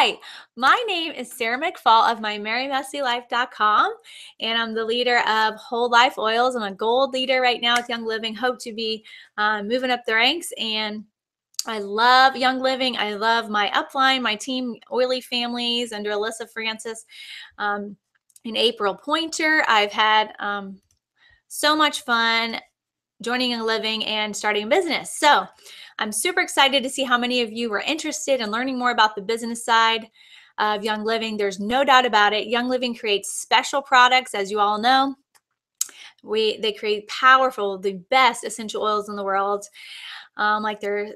Hi, my name is Sarah McFall of MyMerryMessyLife.com, and I'm the leader of Whole Life Oils. I'm a gold leader right now with Young Living. Hope to be moving up the ranks, and I love Young Living. I love my upline, my team, Oily Families, under Alyssa Francis and April Pointer. I've had so much fun joining Young Living and starting a business. So I'm super excited to see how many of you are interested in learning more about the business side of Young Living. There's no doubt about it. Young Living creates special products, as you all know. They create powerful, the best essential oils in the world, like and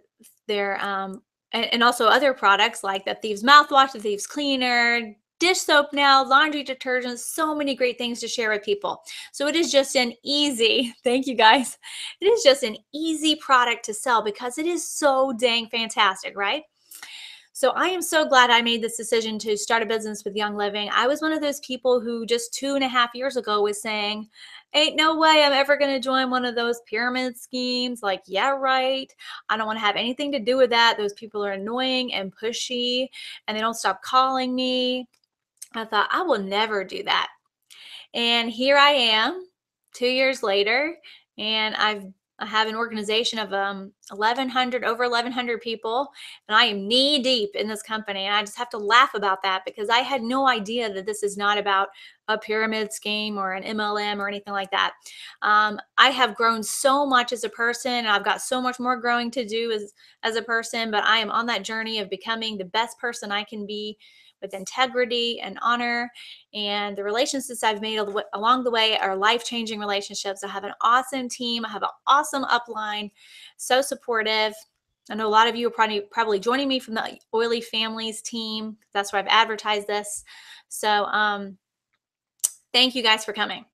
also other products like the Thieves mouthwash, the Thieves cleaner, dish soap now, laundry detergents, so many great things to share with people. So it is just an easy, thank you guys. It is just an easy product to sell because it is so dang fantastic, right? So I am so glad I made this decision to start a business with Young Living. I was one of those people who just 2.5 years ago was saying, ain't no way I'm ever going to join one of those pyramid schemes. Like, yeah, right. I don't want to have anything to do with that. Those people are annoying and pushy and they don't stop calling me. I thought, I will never do that. And here I am 2 years later, and I have an organization of over 1,100 people, and I am knee deep in this company. And I just have to laugh about that because I had no idea that this is not about a pyramid scheme or an MLM or anything like that. I have grown so much as a person, and I've got so much more growing to do as a person, but I am on that journey of becoming the best person I can be with integrity and honor. And the relationships I've made along the way are life-changing relationships. I have an awesome team. I have an awesome upline, so supportive. I know a lot of you are probably joining me from the Oily Families team. That's where I've advertised this. So thank you guys for coming.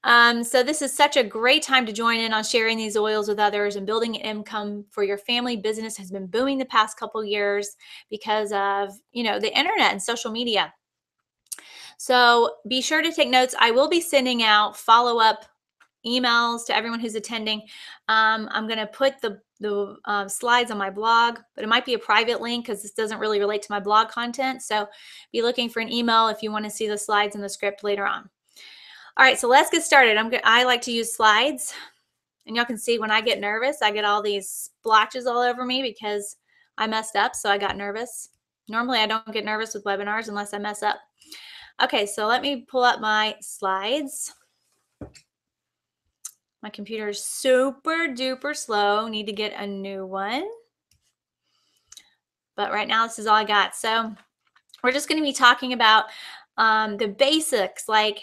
So this is such a great time to join in on sharing these oils with others, and building an income for your family. Business has been booming the past couple years because of, the internet and social media. So be sure to take notes. I will be sending out follow-up emails to everyone who's attending. I'm going to put the slides on my blog, but it might be a private link because this doesn't really relate to my blog content. So be looking for an email if you want to see the slides and the script later on. All right, so let's get started. I like to use slides, and y'all can see when I get nervous, I get all these splotches all over me because I messed up, so I got nervous. Normally, I don't get nervous with webinars unless I mess up. Okay, so let me pull up my slides. My computer is super duper slow. Need to get a new one. But right now, this is all I got. So we're just going to be talking about the basics, like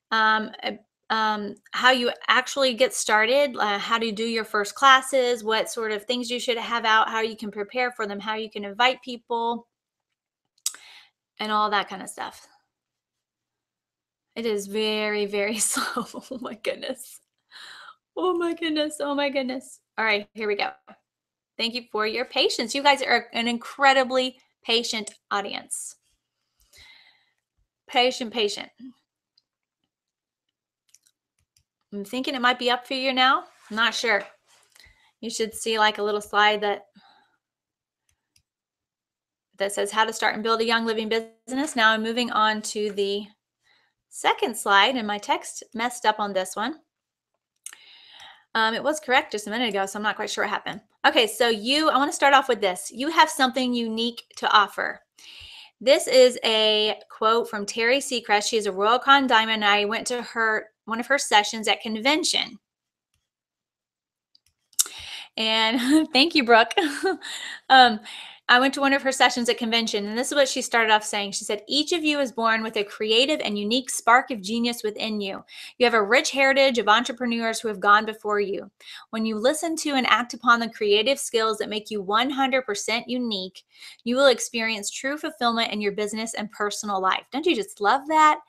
how you actually get started, how to do your first classes, what sort of things you should have out, how you can prepare for them, how you can invite people, and all that kind of stuff. It is very, very slow. Oh my goodness. Oh my goodness. Oh my goodness. All right, here we go. Thank you for your patience. You guys are an incredibly patient audience. Patient. I'm thinking it might be up for you now. I'm not sure. You should see like a little slide that says how to start and build a Young Living business. Now I'm moving on to the second slide, and my text messed up on this one. It was correct just a minute ago, so I'm not quite sure what happened. Okay, so I want to start off with this. You have something unique to offer. This is a quote from Terry Seacrest. She is a Royal Con Diamond, and I went to one of her sessions at convention. And thank you, Brooke. I went to one of her sessions at convention, and this is what she started off saying. She said, each of you is born with a creative and unique spark of genius within you. You have a rich heritage of entrepreneurs who have gone before you. When you listen to and act upon the creative skills that make you 100% unique, you will experience true fulfillment in your business and personal life. Don't you just love that?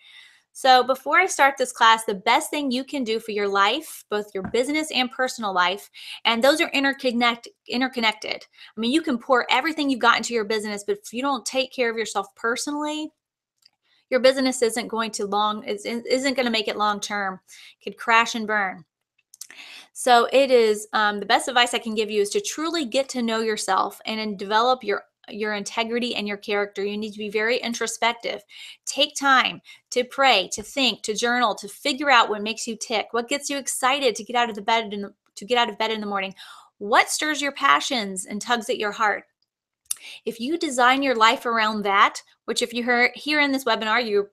So before I start this class, the best thing you can do for your life, both your business and personal life, and those are interconnected. I mean, you can pour everything you've got into your business, but if you don't take care of yourself personally, your business isn't going to make it long term. It could crash and burn. So it is the best advice I can give you is to truly get to know yourself and then develop your your integrity and your character. You need to be very introspective. Take time to pray, to think, to journal, to figure out what makes you tick, what gets you excited to get out of the bed in the morning, what stirs your passions and tugs at your heart. If you design your life around that, which if you hear here in this webinar, you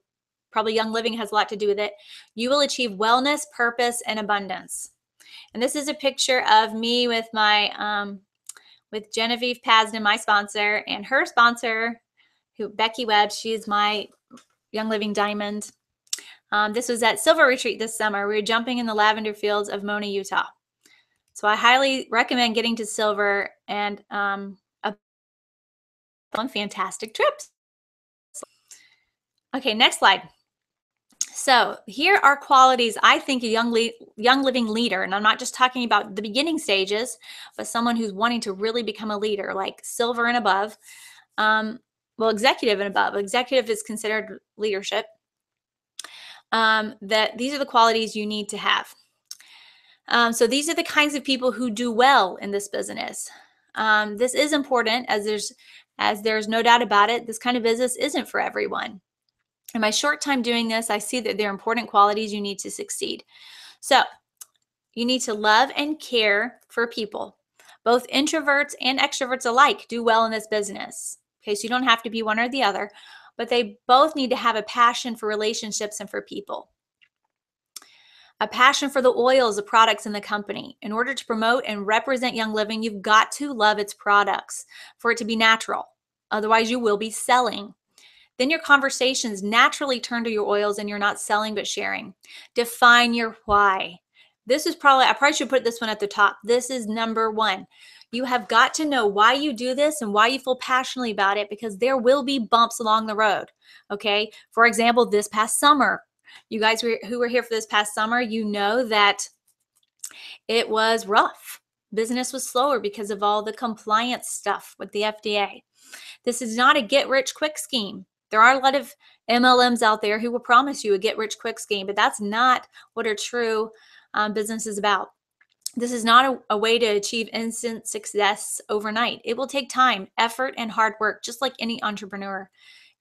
probably Young Living has a lot to do with it, you will achieve wellness, purpose, and abundance. And this is a picture of me with my with Genevieve Pasden, my sponsor, and her sponsor, Becky Webb. She's my Young Living Diamond. This was at Silver Retreat this summer. We were jumping in the lavender fields of Mona, Utah. So I highly recommend getting to Silver and on fantastic trips. Okay, next slide. So here are qualities I think a young living leader, and I'm not just talking about the beginning stages, but someone who's wanting to really become a leader, like silver and above. Well, executive and above. Executive is considered leadership. That these are the qualities you need to have. So these are the kinds of people who do well in this business. This is important, as there's no doubt about it. This kind of business isn't for everyone. In my short time doing this, I see that there are important qualities you need to succeed. So you need to love and care for people. Both introverts and extroverts alike do well in this business. Okay, so you don't have to be one or the other, but they both need to have a passion for relationships and for people. A passion for the oils, the products in the company. In order to promote and represent Young Living, you've got to love its products for it to be natural. Otherwise, you will be selling. Then your conversations naturally turn to your oils and you're not selling but sharing. Define your why. This is I probably should put this one at the top. This is number one. You have got to know why you do this and why you feel passionately about it, because there will be bumps along the road. Okay. For example, this past summer, you guys who were here for this past summer, you know that it was rough. Business was slower because of all the compliance stuff with the FDA. This is not a get-rich-quick scheme. There are a lot of MLMs out there who will promise you a get-rich-quick scheme, but that's not what a true business is about. This is not a way to achieve instant success overnight. It will take time, effort, and hard work, just like any entrepreneur,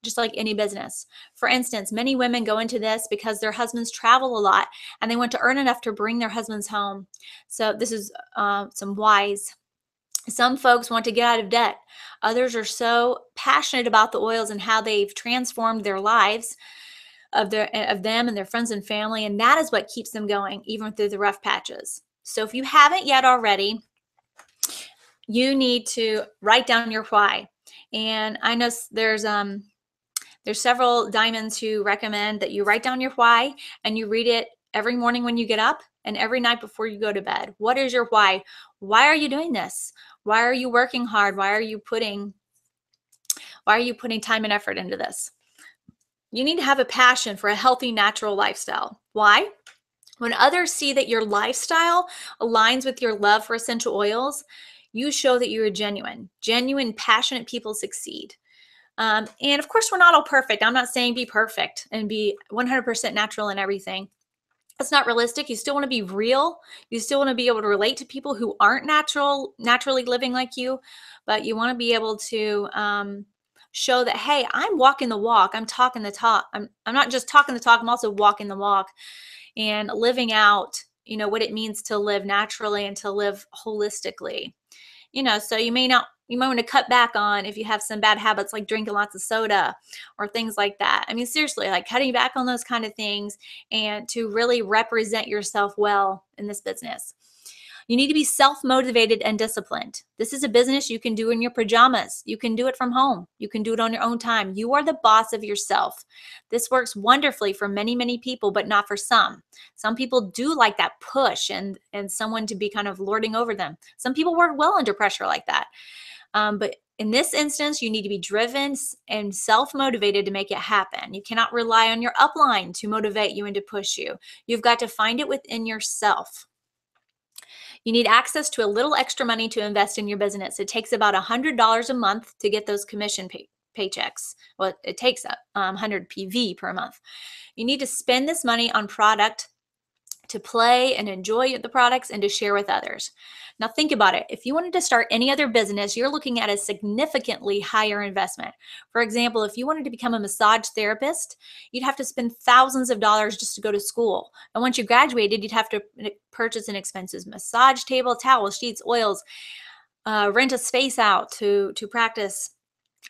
just like any business. For instance, many women go into this because their husbands travel a lot and they want to earn enough to bring their husbands home. So this is some whys. Some folks want to get out of debt. Others are so passionate about the oils and how they've transformed their lives of them and their friends and family, and that is what keeps them going even through the rough patches. So if you haven't yet already, you need to write down your why. And I know there's several diamonds who recommend that you write down your why and you read it every morning when you get up and every night before you go to bed. What is your why? Why are you doing this? Why are you working hard? Why are you putting time and effort into this? You need to have a passion for a healthy, natural lifestyle. Why? When others see that your lifestyle aligns with your love for essential oils, you show that you're genuine. Genuine, passionate people succeed. And of course, we're not all perfect. I'm not saying be perfect and be 100% natural in everything. That's not realistic. You still want to be real. You still want to be able to relate to people who aren't naturally living like you, but you want to be able to show that, hey, I'm walking the walk. I'm talking the talk. I'm not just talking the talk. I'm also walking the walk and living out, what it means to live naturally and to live holistically. So you might want to cut back on if you have some bad habits like drinking lots of soda or things like that. I mean, seriously, like cutting back on those kind of things and to really represent yourself well in this business. You need to be self-motivated and disciplined. This is a business you can do in your pajamas. You can do it from home. You can do it on your own time. You are the boss of yourself. This works wonderfully for many, many people, but not for some. Some people do like that push and someone to be kind of lording over them. Some people work well under pressure like that. But in this instance, you need to be driven and self-motivated to make it happen. You cannot rely on your upline to motivate you and to push you. You've got to find it within yourself. You need access to a little extra money to invest in your business. It takes about $100 a month to get those commission paychecks. Well, it takes 100 PV per month. You need to spend this money on product to play and enjoy the products and to share with others. Now think about it. If you wanted to start any other business, you're looking at a significantly higher investment. For example, if you wanted to become a massage therapist, you'd have to spend thousands of dollars just to go to school. And once you graduated, you'd have to purchase an expensive massage table, towels, sheets, oils, rent a space out to practice,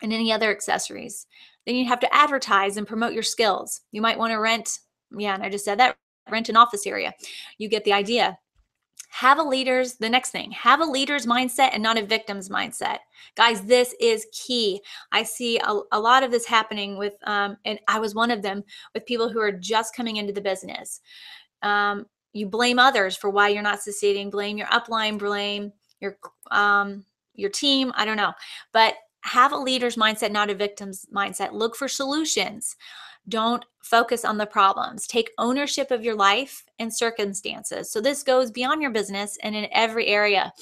and any other accessories. Then you have to advertise and promote your skills. You might want to rent, and I just said that, rent an office area. You get the idea. The next thing, have a leader's mindset and not a victim's mindset. Guys, this is key. I see a lot of this happening with, and I was one of them, with people who are just coming into the business. You blame others for why you're not succeeding, blame your upline, blame your team, I don't know. But have a leader's mindset, not a victim's mindset. Look for solutions. Don't focus on the problems. Take ownership of your life and circumstances. So this goes beyond your business and in every area.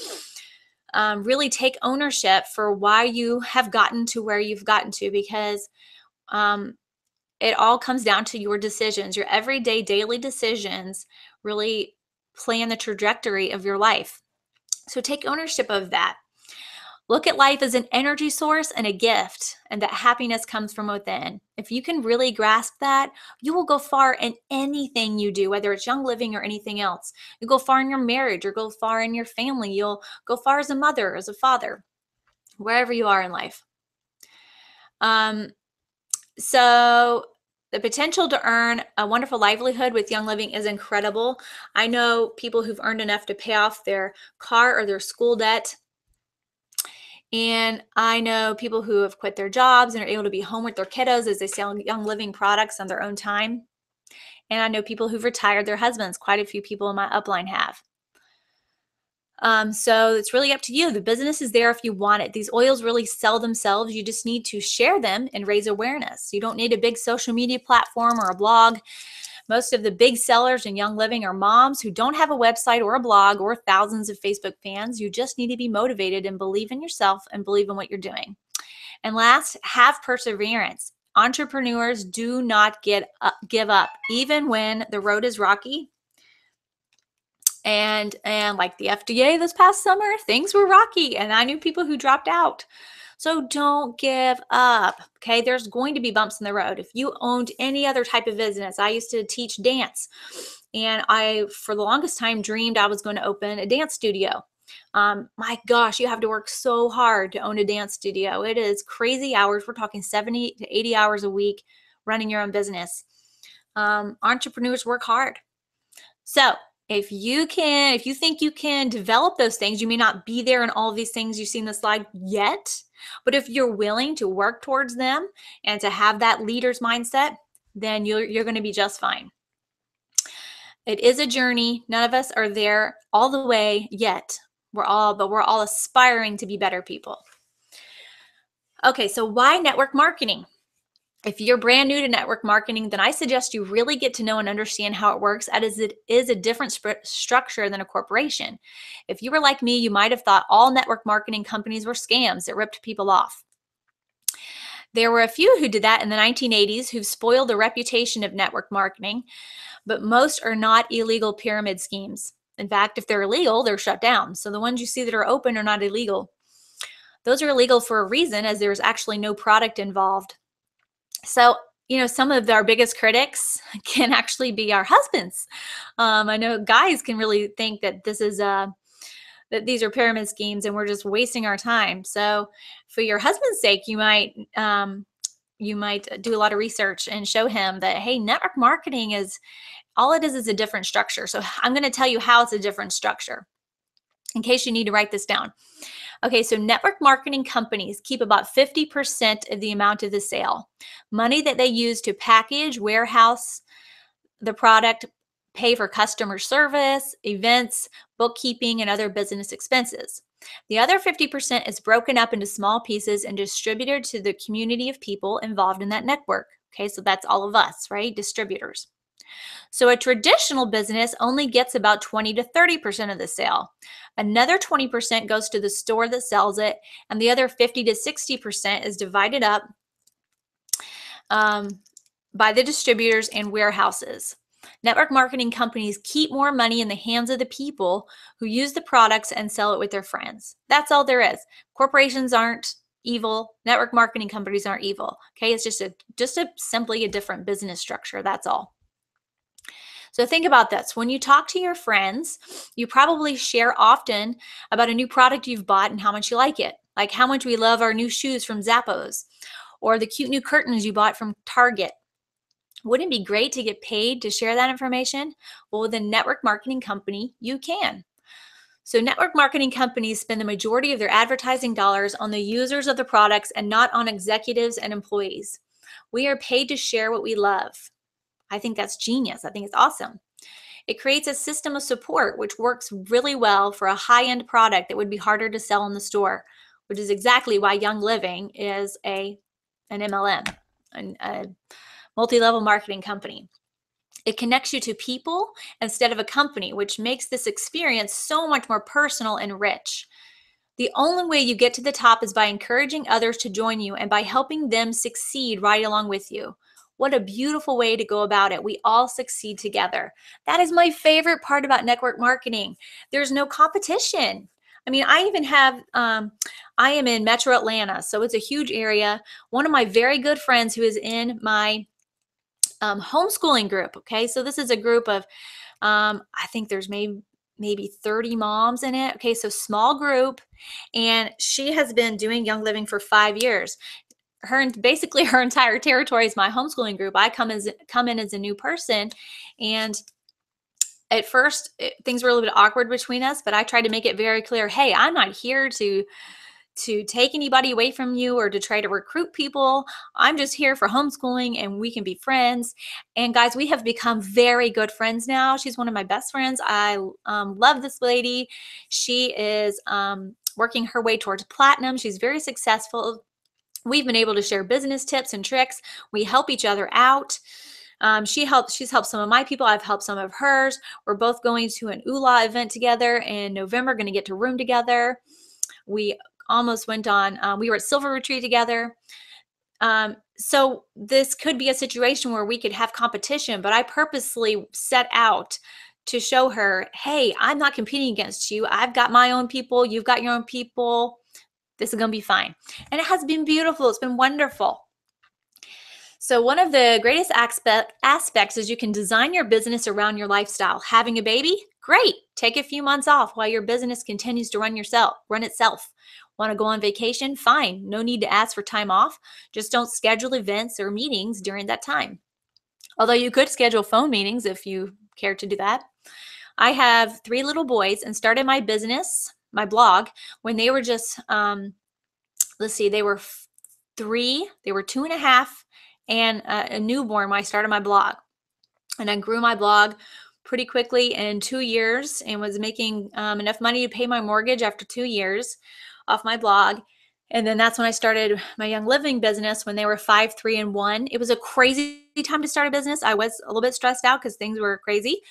Really take ownership for why you have gotten to where you've gotten to, because it all comes down to your decisions. Your everyday, daily decisions really plan the trajectory of your life. So take ownership of that. Look at life as an energy source and a gift, and that happiness comes from within. If you can really grasp that, you will go far in anything you do, whether it's Young Living or anything else. You'll go far in your marriage or go far in your family. You'll go far as a mother, as a father, wherever you are in life. So the potential to earn a wonderful livelihood with Young Living is incredible. I know people who've earned enough to pay off their car or their school debt. And I know people who have quit their jobs and are able to be home with their kiddos as they sell Young Living products on their own time. And I know people who've retired their husbands. Quite a few people in my upline have. So it's really up to you. The business is there if you want it. These oils really sell themselves. You just need to share them and raise awareness. You don't need a big social media platform or a blog. Most of the big sellers in Young Living are moms who don't have a website or a blog or thousands of Facebook fans. You just need to be motivated and believe in yourself and believe in what you're doing. And last, have perseverance. Entrepreneurs do not give up, even when the road is rocky. And like the FDA this past summer, things were rocky, and I knew people who dropped out. So don't give up, okay? There's going to be bumps in the road. If you owned any other type of business, I used to teach dance, and I, for the longest time, dreamed I was going to open a dance studio. My gosh, you have to work so hard to own a dance studio. It is crazy hours. We're talking 70 to 80 hours a week running your own business. Entrepreneurs work hard. So if you think you can develop those things, you may not be there in all of these things you see in the slide yet, but if you're willing to work towards them and to have that leader's mindset, then you're going to be just fine. It is a journey. None of us are there all the way yet. We're all aspiring to be better people. Okay, so why network marketing? If you're brand new to network marketing, then I suggest you really get to know and understand how it works, as it is a different structure than a corporation. If you were like me, you might have thought all network marketing companies were scams that ripped people off. There were a few who did that in the 1980s who've spoiled the reputation of network marketing, but most are not illegal pyramid schemes. In fact, if they're illegal, they're shut down. So the ones you see that are open are not illegal. Those are illegal for a reason, as there's actually no product involved. So, some of our biggest critics can actually be our husbands. I know guys can really think that this is that these are pyramid schemes and we're just wasting our time. So, for your husband's sake, you might do a lot of research and show him that, hey, network marketing is all it is a different structure. So, I'm going to tell you how it's a different structure in case you need to write this down. Okay, so network marketing companies keep about 50% of the amount of the sale. Money that they use to package, warehouse the product, pay for customer service, events, bookkeeping, and other business expenses. The other 50% is broken up into small pieces and distributed to the community of people involved in that network. Okay, so that's all of us, right? Distributors. So a traditional business only gets about 20 to 30% of the sale. Another 20% goes to the store that sells it, and the other 50 to 60% is divided up by the distributors and warehouses. Network marketing companies keep more money in the hands of the people who use the products and sell it with their friends. That's all there is. Corporations aren't evil. Network marketing companies aren't evil. Okay, it's just a simply a different business structure. That's all. So think about this. When you talk to your friends, you probably share often about a new product you've bought and how much you like it. Like how much we love our new shoes from Zappos or the cute new curtains you bought from Target. Wouldn't it be great to get paid to share that information? Well, with a network marketing company, you can. So network marketing companies spend the majority of their advertising dollars on the users of the products and not on executives and employees. We are paid to share what we love. I think that's genius. I think it's awesome. It creates a system of support, which works really well for a high-end product that would be harder to sell in the store, which is exactly why Young Living is an MLM, a multi-level marketing company. It connects you to people instead of a company, which makes this experience so much more personal and rich. The only way you get to the top is by encouraging others to join you and by helping them succeed right along with you. What a beautiful way to go about it. We all succeed together. That is my favorite part about network marketing. There's no competition. I mean, I even have, I am in Metro Atlanta, so it's a huge area. One of my very good friends who is in my homeschooling group. Okay, so this is a group of, I think there's maybe 30 moms in it. Okay, so small group, and she has been doing Young Living for 5 years. Basically her entire territory is my homeschooling group. I come in as a new person, and at first things were a little bit awkward between us, but I tried to make it very clear, hey, I'm not here to take anybody away from you or to try to recruit people. I'm just here for homeschooling and we can be friends. And guys, we have become very good friends now. She's one of my best friends. I love this lady. She is working her way towards platinum. She's very successful. We've been able to share business tips and tricks. We help each other out. She's helped some of my people. I've helped some of hers. We're both going to an ULA event together in November, going to get to room together. We almost went on, we were at Silver Retreat together. So this could be a situation where we could have competition, but I purposely set out to show her, hey, I'm not competing against you. I've got my own people. You've got your own people. This is going to be fine. And it has been beautiful. It's been wonderful. So one of the greatest aspects is you can design your business around your lifestyle. Having a baby? Great. Take a few months off while your business continues to run itself. Want to go on vacation? Fine. No need to ask for time off. Just don't schedule events or meetings during that time. Although you could schedule phone meetings if you care to do that. I have 3 little boys and started my business, my blog, when they were just, they were 3, they were 2.5, and a newborn when I started my blog. And I grew my blog pretty quickly in 2 years and was making enough money to pay my mortgage after 2 years off my blog. And then that's when I started my Young Living business when they were 5, 3, and 1. It was a crazy time to start a business. I was a little bit stressed out because things were crazy.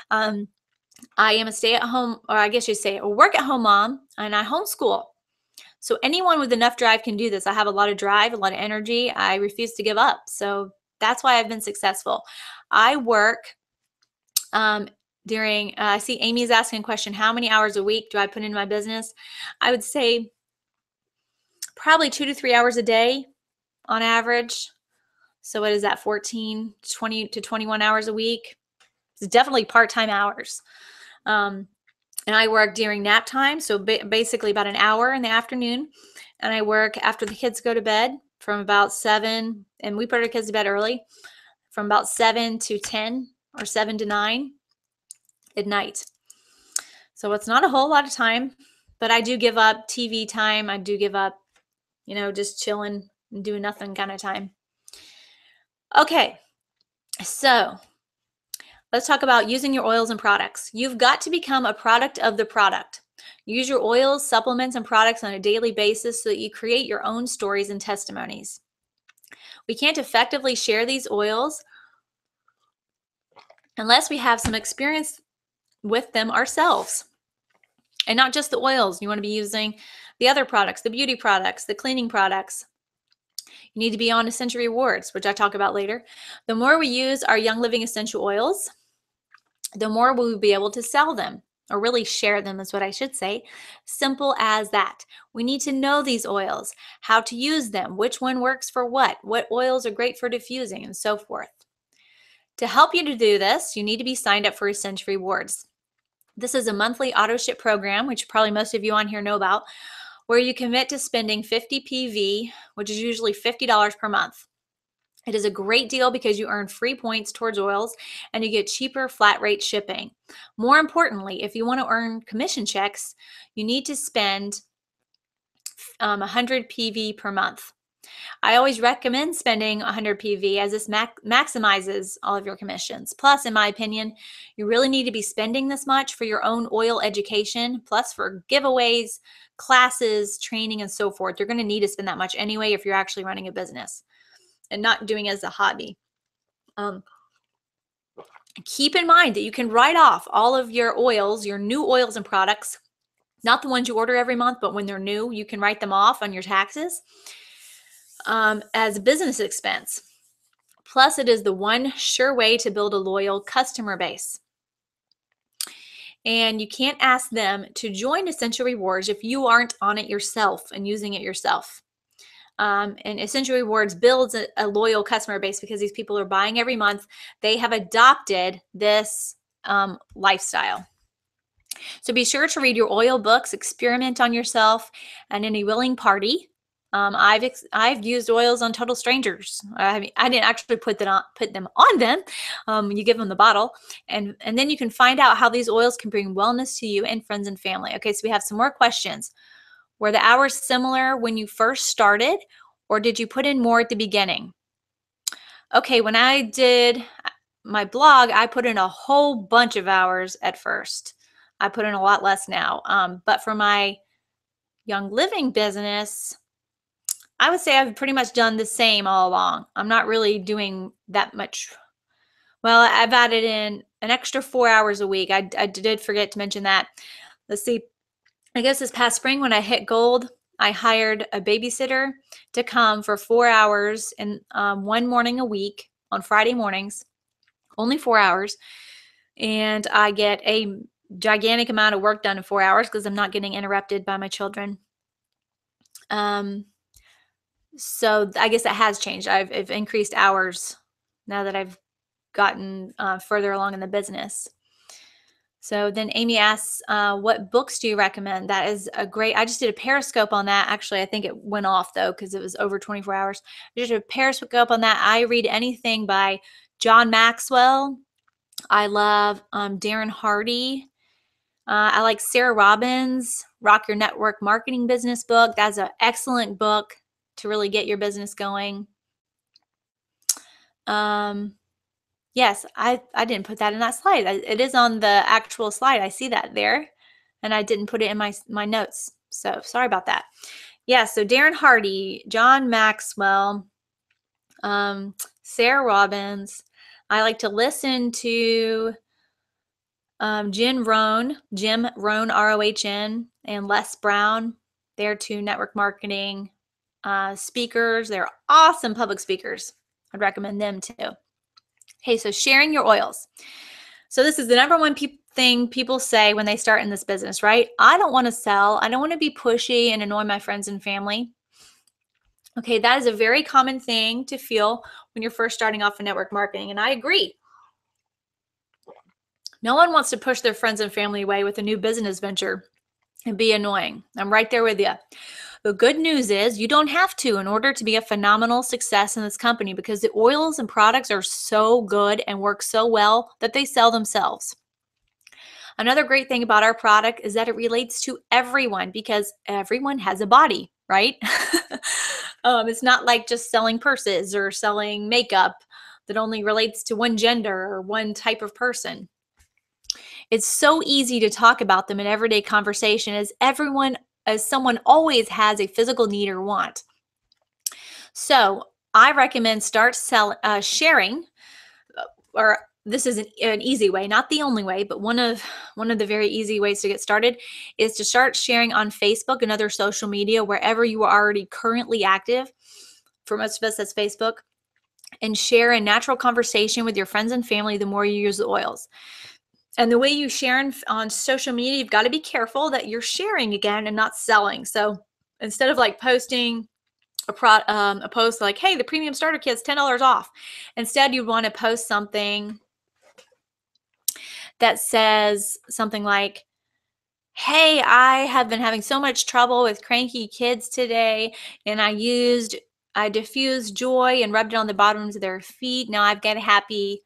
I am a stay-at-home, or I guess you say a work-at-home mom, and I homeschool. So anyone with enough drive can do this. I have a lot of drive, a lot of energy. I refuse to give up. So that's why I've been successful. I work I see Amy's asking a question, how many hours a week do I put into my business? I would say probably 2 to 3 hours a day on average. So what is that, 14, 20 to 21 hours a week? It's definitely part-time hours. And I work during nap time, so basically about an hour in the afternoon. And I work after the kids go to bed from about 7, and we put our kids to bed early, from about 7 to 10 or 7 to 9 at night. So it's not a whole lot of time, but I do give up TV time. I do give up, just chilling and doing nothing kind of time. Okay, so let's talk about using your oils and products. You've got to become a product of the product. Use your oils, supplements, and products on a daily basis so that you create your own stories and testimonies. We can't effectively share these oils unless we have some experience with them ourselves. And not just the oils. You want to be using the other products, the beauty products, the cleaning products. You need to be on Essential Rewards, which I talk about later. The more we use our Young Living essential oils, the more we will be able to sell them, or really share them is what I should say. Simple as that. We need to know these oils, how to use them, which one works for what oils are great for diffusing, and so forth. To help you to do this, you need to be signed up for Essential Rewards. This is a monthly auto ship program, which probably most of you on here know about, where you commit to spending 50 PV, which is usually $50 per month. It is a great deal because you earn free points towards oils and you get cheaper flat rate shipping. More importantly, if you want to earn commission checks, you need to spend 100 PV per month. I always recommend spending 100 PV as this maximizes all of your commissions. Plus, in my opinion, you really need to be spending this much for your own oil education, plus for giveaways, classes, training, and so forth. You're going to need to spend that much anyway if you're actually running a business and not doing it as a hobby. Keep in mind that you can write off all of your oils, your new oils and products, not the ones you order every month, but when they're new, you can write them off on your taxes as a business expense. Plus, it is the one sure way to build a loyal customer base. And you can't ask them to join Essential Rewards if you aren't on it yourself and using it yourself. And Essential Rewards builds a loyal customer base because these people are buying every month. They have adopted this lifestyle. So be sure to read your oil books, experiment on yourself and any willing party. I've used oils on total strangers. I didn't actually put them on them. You give them the bottle, and then you can find out how these oils can bring wellness to you and friends and family. Okay, so we have some more questions. Were the hours similar when you first started, or did you put in more at the beginning? Okay, when I did my blog, I put in a whole bunch of hours at first. I put in a lot less now. But for my Young Living business, I would say I've pretty much done the same all along. I'm not really doing that much. Well, I've added in an extra 4 hours a week. I did forget to mention that. Let's see. I guess this past spring when I hit gold, I hired a babysitter to come for 4 hours and one morning a week on Friday mornings, only 4 hours. And I get a gigantic amount of work done in 4 hours because I'm not getting interrupted by my children. So I guess that has changed. I've increased hours now that I've gotten further along in the business. So then Amy asks, what books do you recommend? That is a great, I just did a Periscope on that. Actually, I think it went off though, because it was over 24 hours. I just did a Periscope on that. I read anything by John Maxwell. I love Darren Hardy. I like Sarah Robbins, Rock Your Network Marketing Business book. That's an excellent book to really get your business going. Yes, I didn't put that in that slide. It is on the actual slide. I see that there, and I didn't put it in my notes. So sorry about that. Yeah, so Darren Hardy, John Maxwell, Sarah Robbins. I like to listen to Jim Rohn, R-O-H-N, and Les Brown. They're two network marketing speakers. They're awesome public speakers. I'd recommend them too. Okay, so sharing your oils. So this is the number one thing people say when they start in this business, right? I don't want to sell. I don't want to be pushy and annoy my friends and family. Okay, that is a very common thing to feel when you're first starting off in network marketing, and I agree. No one wants to push their friends and family away with a new business venture and be annoying. I'm right there with you. The good news is you don't have to in order to be a phenomenal success in this company, because the oils and products are so good and work so well that they sell themselves. Another great thing about our product is that it relates to everyone, because everyone has a body, right? It's not like just selling purses or selling makeup that only relates to one gender or one type of person. It's so easy to talk about them in everyday conversation, as someone always has a physical need or want. So I recommend start sharing, or this is an easy way, not the only way, but one of the very easy ways to get started is to start sharing on Facebook and other social media, wherever you are already currently active. For most of us, that's Facebook. And share a natural conversation with your friends and family the more you use the oils. And the way you share on social media, you've got to be careful that you're sharing again and not selling. So instead of like posting a post like, hey, the premium starter kit's $10 off. Instead, you want to post something that says something like, hey, I have been having so much trouble with cranky kids today, and I diffused joy and rubbed it on the bottoms of their feet. Now I've got happy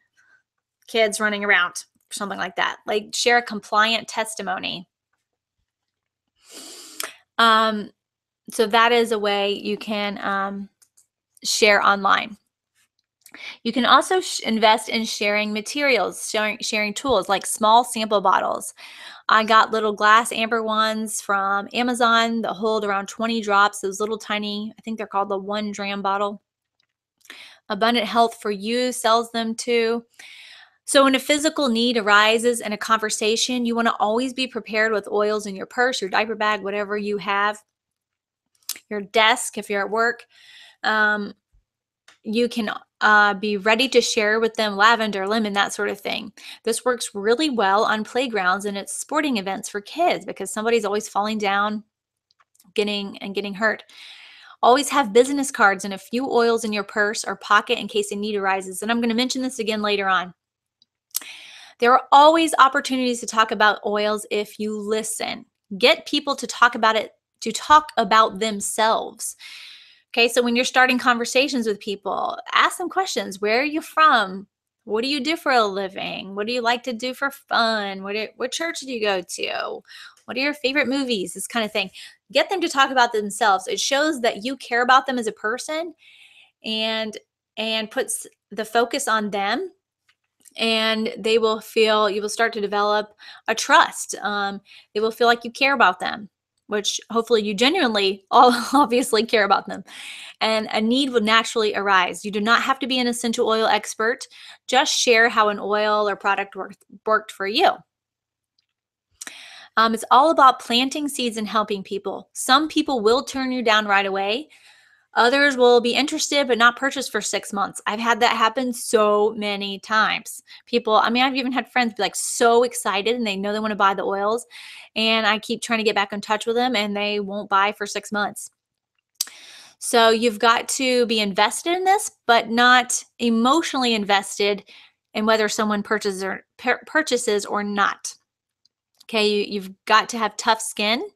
kids running around, something like that. Like share a compliant testimony. So that is a way you can share online. You can also invest in sharing materials, sharing tools like small sample bottles. I got little glass amber ones from Amazon that hold around 20 drops, those little tiny, I think they're called the 1 dram bottle. Abundant Health for You sells them too. So when a physical need arises in a conversation, you want to always be prepared with oils in your purse, your diaper bag, whatever you have, your desk if you're at work. You can be ready to share with them lavender, lemon, that sort of thing. This works really well on playgrounds and at sporting events for kids because somebody's always falling down, getting hurt. Always have business cards and a few oils in your purse or pocket in case a need arises. And I'm going to mention this again later on. There are always opportunities to talk about oils if you listen. Get people to talk about it, to talk about themselves. Okay, so when you're starting conversations with people, ask them questions. Where are you from? What do you do for a living? What do you like to do for fun? What church do you go to? What are your favorite movies? This kind of thing. Get them to talk about themselves. It shows that you care about them as a person and puts the focus on them, and they will feel, you will start to develop a trust. They will feel like you care about them, which hopefully you genuinely obviously care about them. And a need will naturally arise. You do not have to be an essential oil expert. Just share how an oil or product worked for you. It's all about planting seeds and helping people. Some people will turn you down right away. Others will be interested but not purchase for 6 months. I've had that happen so many times. People, I mean, I've even had friends be like so excited and they know they want to buy the oils, and I keep trying to get back in touch with them and they won't buy for 6 months. So you've got to be invested in this, but not emotionally invested in whether someone purchases or not. Okay, you've got to have tough skin.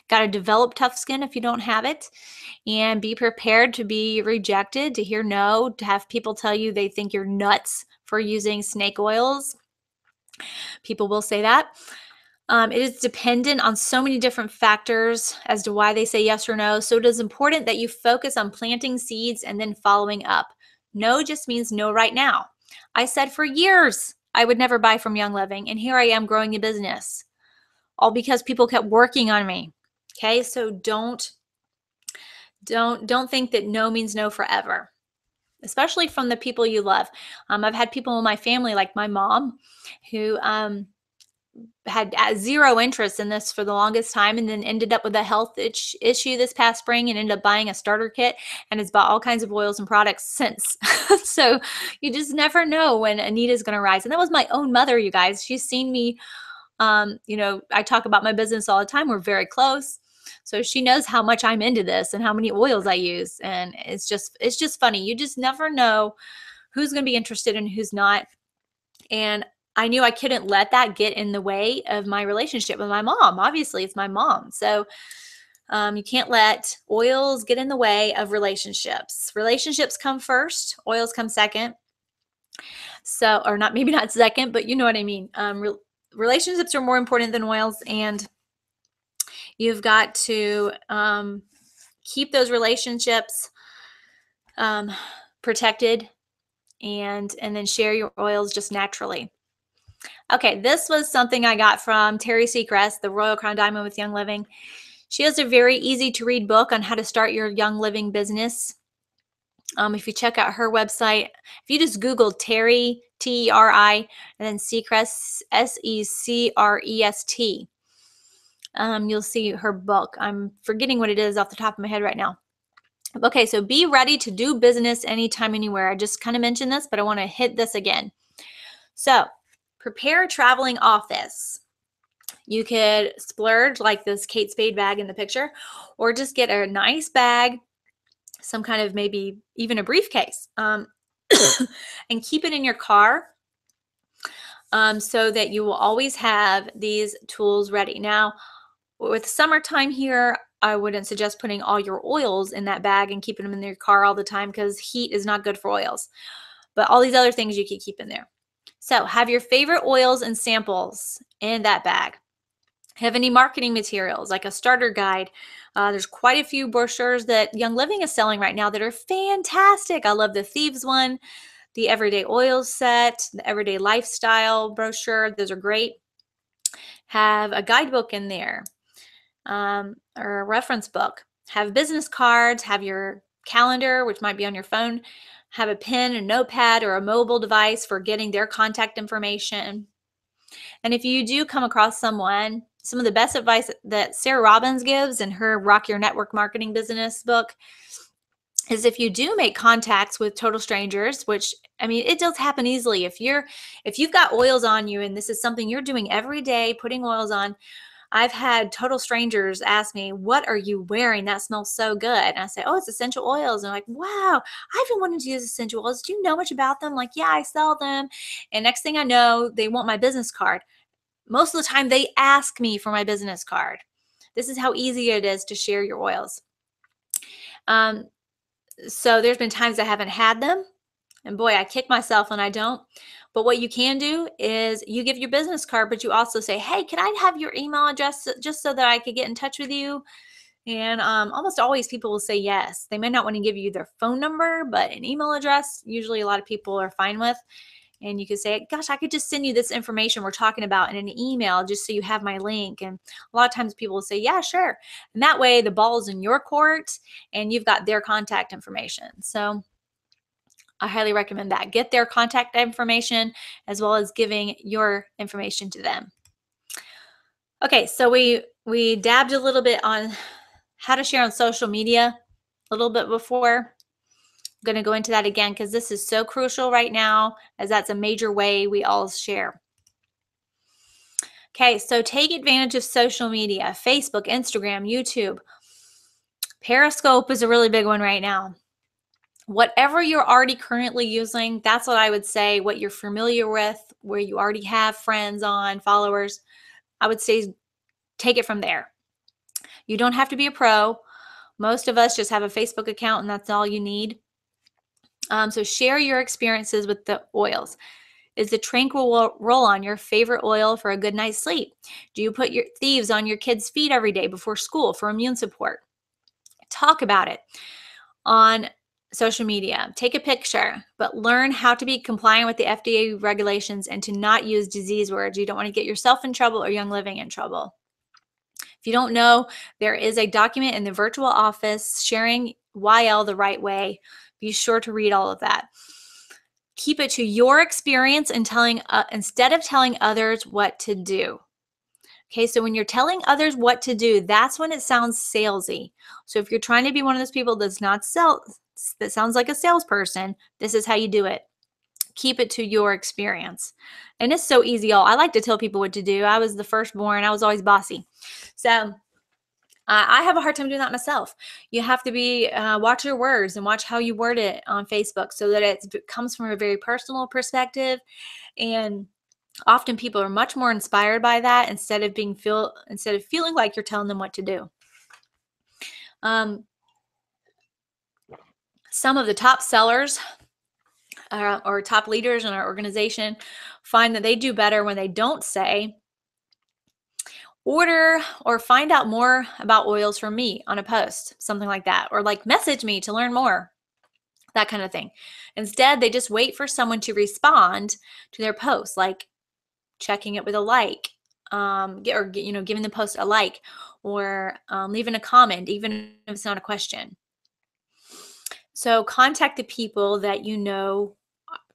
Got to develop tough skin if you don't have it, and be prepared to be rejected, to hear no, to have people tell you they think you're nuts for using snake oils. People will say that. It is dependent on so many different factors as to why they say yes or no. So it is important that you focus on planting seeds and then following up. No just means no right now. I said for years I would never buy from Young Living, and here I am growing a business, all because people kept working on me. Okay, so don't think that no means no forever, especially from the people you love. I've had people in my family, like my mom, who had zero interest in this for the longest time, and then ended up with a health issue this past spring and ended up buying a starter kit and has bought all kinds of oils and products since. So you just never know when a need is going to rise. And that was my own mother, you guys. She's seen me, I talk about my business all the time. We're very close. So she knows how much I'm into this and how many oils I use. And it's just funny. You just never know who's going to be interested and who's not. And I knew I couldn't let that get in the way of my relationship with my mom. Obviously, it's my mom. So you can't let oils get in the way of relationships. Relationships come first. Oils come second. So, or not, maybe not second, but you know what I mean. Relationships are more important than oils, and you've got to keep those relationships protected, and then share your oils just naturally. Okay, this was something I got from Terry Seacrest, the Royal Crown Diamond with Young Living. She has a very easy to read book on how to start your Young Living business. If you check out her website, if you just Google Terry, T-E-R-I, and then Seacrest, S-E-C-R-E-S-T, you'll see her book. I'm forgetting what it is off the top of my head right now. Okay, so be ready to do business anytime, anywhere. I just kind of mentioned this, but I want to hit this again. So Prepare a traveling office. You could splurge like this Kate Spade bag in the picture, or just get a nice bag, some kind of maybe even a briefcase, and keep it in your car so that you will always have these tools ready. Now, with summertime here, I wouldn't suggest putting all your oils in that bag and keeping them in your car all the time because heat is not good for oils. But all these other things you can keep in there. So have your favorite oils and samples in that bag. Have any marketing materials like a starter guide. There's quite a few brochures that Young Living is selling right now that are fantastic. I love the Thieves one, the Everyday Oils set, the Everyday Lifestyle brochure. Those are great. Have a guidebook in there or a reference book. Have business cards. Have your calendar, which might be on your phone. Have a pen, a notepad, or a mobile device for getting their contact information. And if you do come across someone, some of the best advice that Sarah Robbins gives in her Rock Your Network Marketing Business book is if you do make contacts with total strangers, which, I mean, it does happen easily. If you've got oils on you and this is something you're doing every day, putting oils on, I've had total strangers ask me, "What are you wearing? That smells so good." And I say, "Oh, it's essential oils." And I'm like, "Wow, I've been wanting to use essential oils. Do you know much about them?" Like, "Yeah, I sell them." And next thing I know, they want my business card. Most of the time, they ask me for my business card. This is how easy it is to share your oils. So there's been times I haven't had them. And boy, I kick myself when I don't. But what you can do is you give your business card, but you also say, "Hey, can I have your email address just so that I could get in touch with you?" And almost always people will say yes. They may not want to give you their phone number, but an email address, usually a lot of people are fine with. And you could say, "Gosh, I could just send you this information we're talking about in an email just so you have my link." And a lot of times people will say, "Yeah, sure." And that way the ball's in your court and you've got their contact information. So I highly recommend that. Get their contact information as well as giving your information to them. Okay, so we dabbed a little bit on how to share on social media a little bit before. I'm going to go into that again because this is so crucial right now, as that's a major way we all share. Okay, so take advantage of social media, Facebook, Instagram, YouTube. Periscope is a really big one right now. Whatever you're already currently using, that's what I would say, what you're familiar with, where you already have friends on, followers, I would say take it from there. You don't have to be a pro. Most of us just have a Facebook account and that's all you need. So share your experiences with the oils. Is the Tranquil Roll-On your favorite oil for a good night's sleep? Do you put your Thieves on your kids' feet every day before school for immune support? Talk about it on social media. Take a picture, but learn how to be compliant with the FDA regulations and to not use disease words. You don't want to get yourself in trouble or Young Living in trouble. If you don't know, there is a document in the virtual office sharing YL the right way. Be sure to read all of that. Keep it to your experience and instead of telling others what to do. Okay, so when you're telling others what to do, that's when it sounds salesy. So if you're trying to be one of those people that sounds like a salesperson, this is how you do it. Keep it to your experience. And it's so easy, y'all. I like to tell people what to do. I was the firstborn. I was always bossy. So I have a hard time doing that myself. You have to be watch your words and watch how you word it on Facebook so that it comes from a very personal perspective. And often people are much more inspired by that instead of feeling like you're telling them what to do. Some of the top sellers or top leaders in our organization find that they do better when they don't say, "Order or find out more about oils from me" on a post, something like that, or like "message me to learn more," that kind of thing. Instead, they just wait for someone to respond to their post, like checking it with a like, giving the post a like, or leaving a comment, even if it's not a question. So contact the people that you know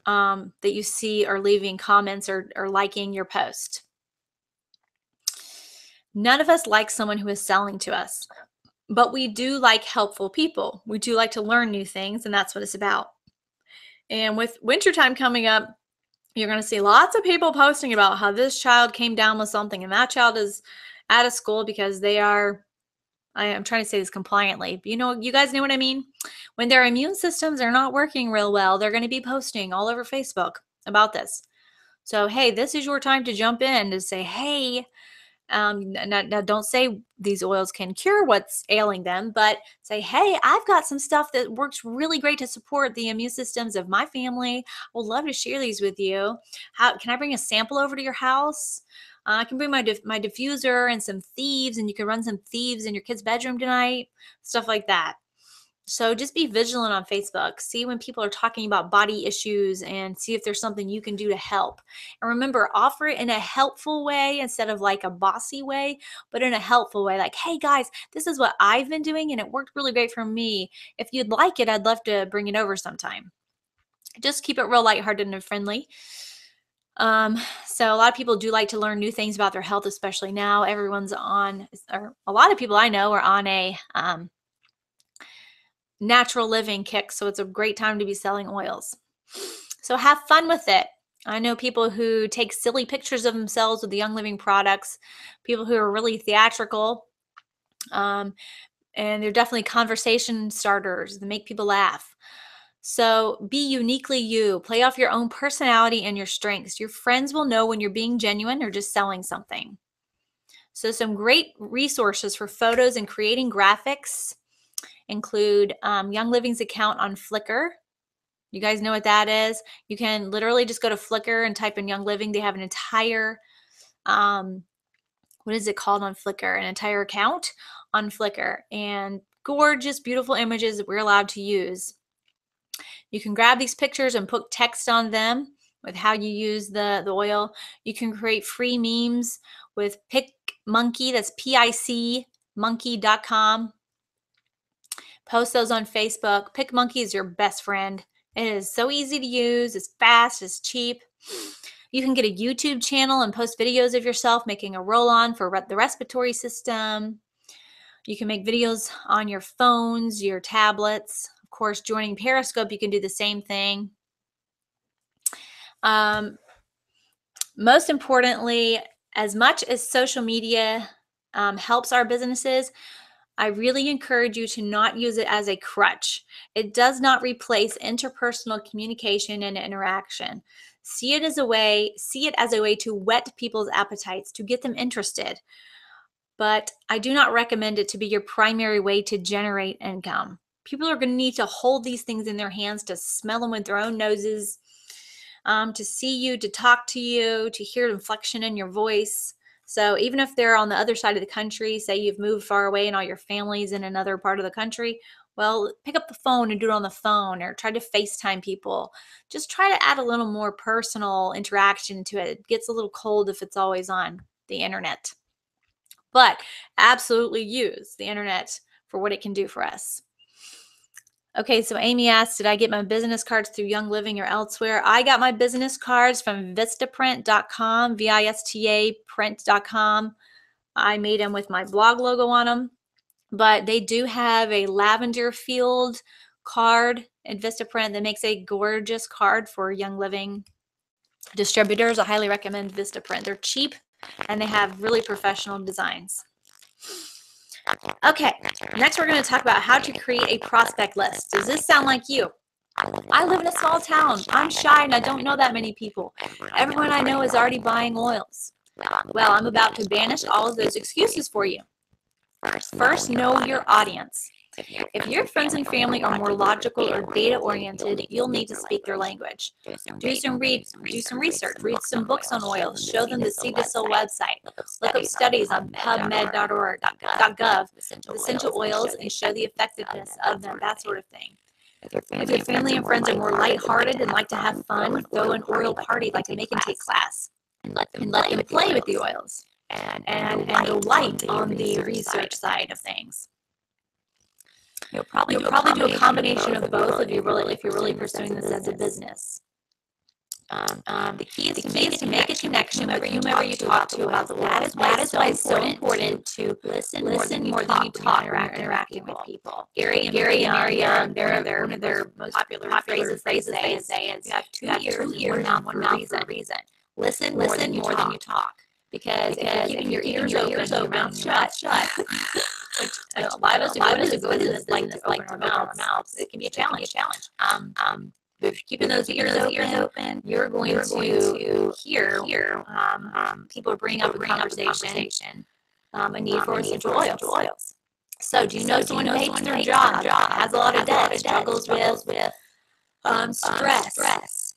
that you see are leaving comments or liking your post. None of us like someone who is selling to us, but we do like helpful people. We do like to learn new things, and that's what it's about. And with wintertime coming up, You're going to see lots of people posting about how this child came down with something and that child is out of school because they are, I'm trying to say this compliantly, but you guys know what I mean? When their immune systems are not working real well, they're going to be posting all over Facebook about this. So, hey, this is your time to jump in to say, hey, now don't say these oils can cure what's ailing them, but say, hey, I've got some stuff that works really great to support the immune systems of my family. I would love to share these with you. How can I bring a sample over to your house? I can bring my diffuser and some thieves, and you can run some thieves in your kid's bedroom tonight, stuff like that. So just be vigilant on Facebook. See when people are talking about body issues and see if there's something you can do to help. And remember, offer it in a helpful way instead of like a bossy way, but in a helpful way. Like, hey guys, this is what I've been doing and it worked really great for me. If you'd like it, I'd love to bring it over sometime. Just keep it real lighthearted and friendly. So a lot of people do like to learn new things about their health, especially now. Everyone's on, or a lot of people I know are on a natural living kick, so it's a great time to be selling oils. So have fun with it. I know people who take silly pictures of themselves with the Young Living products, people who are really theatrical, and they're definitely conversation starters that make people laugh. So be uniquely you. Play off your own personality and your strengths. Your friends will know when you're being genuine or just selling something. So some great resources for photos and creating graphics include Young Living's account on Flickr. You guys know what that is? You can literally just go to Flickr and type in Young Living. They have an entire, what is it called on Flickr? An entire account on Flickr, and gorgeous, beautiful images that we're allowed to use. You can grab these pictures and put text on them with how you use the oil. You can create free memes with PicMonkey, that's PIC monkey.com. Post those on Facebook. PicMonkey is your best friend. It is so easy to use. It's fast. It's cheap. You can get a YouTube channel and post videos of yourself making a roll-on for the respiratory system. You can make videos on your phones, your tablets. Of course, joining Periscope, you can do the same thing. Most importantly, as much as social media helps our businesses, I really encourage you to not use it as a crutch. It does not replace interpersonal communication and interaction. See it as a way to whet people's appetites, to get them interested. But I do not recommend it to be your primary way to generate income. People are going to need to hold these things in their hands, to smell them with their own noses, to see you, to talk to you, to hear inflection in your voice. So even if they're on the other side of the country, say you've moved far away and all your family's in another part of the country, well, pick up the phone and do it on the phone, or try to FaceTime people. Just try to add a little more personal interaction to it. It gets a little cold if it's always on the internet. But absolutely use the internet for what it can do for us. Okay, so Amy asked, did I get my business cards through Young Living or elsewhere? I got my business cards from Vistaprint.com, VISTA print.com. I made them with my blog logo on them, but they do have a lavender field card at Vistaprint that makes a gorgeous card for Young Living distributors. I highly recommend Vistaprint. They're cheap and they have really professional designs. Okay, next we're going to talk about how to create a prospect list. Does this sound like you? I live in a small town. I'm shy and I don't know that many people. Everyone I know is already buying oils. Well, I'm about to banish all of those excuses for you. First, know your audience. If your friends and family are more logical or data-oriented, you'll need to speak their language. Do some research, read some books on oils, show them the Seed to Soul website, look up studies on PubMed.org.gov, essential oils, and show the effectiveness of them, that sort of thing. If your family and friends are more lighthearted and like to have fun, throw an oil party like a make and take class, and let them play with the oils, and go light on the research side of things. You'll probably do a combination of both if you're really pursuing this as a business. The key is to make a connection with whomever you talk to about the oils. That is why it's so important to listen more than you talk when you're interacting with people. Gary and Mary Young, one of their most popular phrases they say is, you have two ears and one mouth for a reason. Listen more than you talk. Because if you're keeping your ears open, your mouth shut, which a lot of us who go into this like to open our mouths, it can be a challenge. If you're keeping those ears open, you're going to hear people bring up a conversation, a need for essential oils. So, do you know someone who hates their job, has a lot of debt, struggles with stress,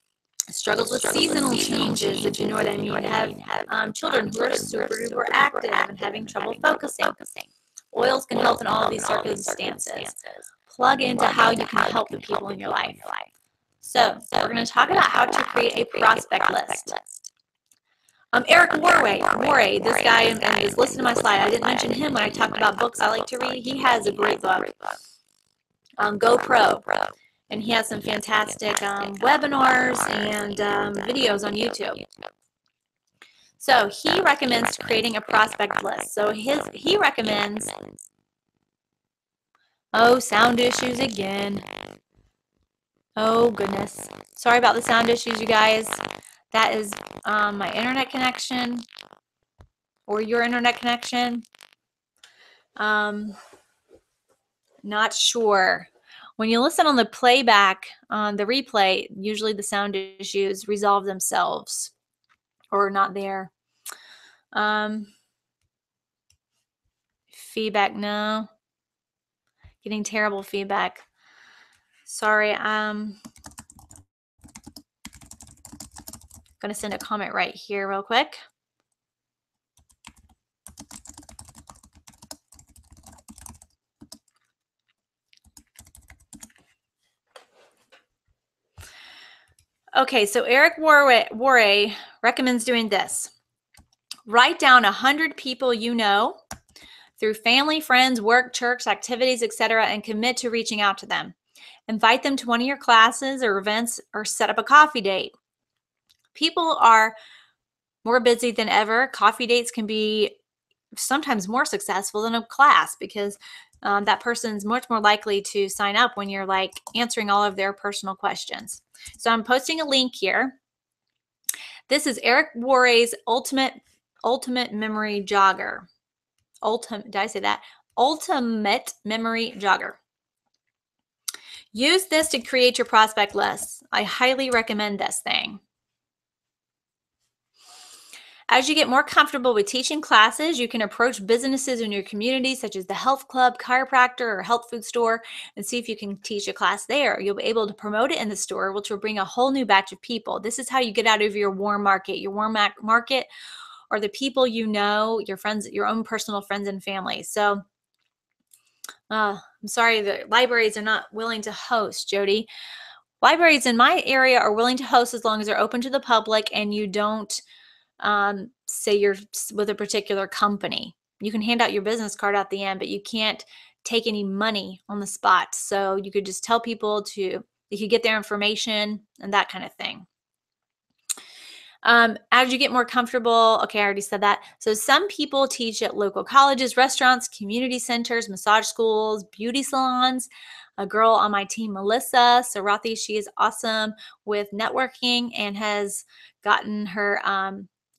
struggles with seasonal changes? Did you know that you have children who are super duper active and having trouble focusing? Oils can help in all of these circumstances. Plug into how you can help the people in your life. So we're going to talk about how to create a prospect list. Eric Worre, this guy is listed in my slide. I didn't mention him when I talked about books I like to read. He has a great book, GoPro, and he has some fantastic webinars and videos on YouTube. So he recommends creating a prospect list. So he recommends, sound issues again. Oh, goodness. Sorry about the sound issues, you guys. That is my internet connection or your internet connection. Not sure. When you listen on the playback, on the replay, usually the sound issues resolve themselves or not there. Feedback, no. Getting terrible feedback. Sorry, I'm going to send a comment right here real quick. Okay, so Eric Worre recommends doing this. Write down 100 people you know through family, friends, work, church, activities, etc., and commit to reaching out to them. Invite them to one of your classes or events or set up a coffee date. People are more busy than ever. Coffee dates can be sometimes more successful than a class because that person's much more likely to sign up when you're like answering all of their personal questions. So I'm posting a link here. This is Eric Worre's Ultimate Memory Jogger. Did I say that? Ultimate Memory Jogger. Use this to create your prospect list. I highly recommend this thing. As you get more comfortable with teaching classes, you can approach businesses in your community, such as the health club, chiropractor, or health food store, and see if you can teach a class there. You'll be able to promote it in the store, which will bring a whole new batch of people. This is how you get out of your warm market. Your warm market are the people you know, your friends, your own personal friends and family. So I'm sorry, the libraries are not willing to host, Jody. Libraries in my area are willing to host as long as they're open to the public and you don't say you're with a particular company. You can hand out your business card at the end, but you can't take any money on the spot. So you could just tell people you could get their information and that kind of thing. As you get more comfortable, okay, I already said that. So some people teach at local colleges, restaurants, community centers, massage schools, beauty salons. A girl on my team, Melissa Sarathi, she is awesome with networking and has gotten her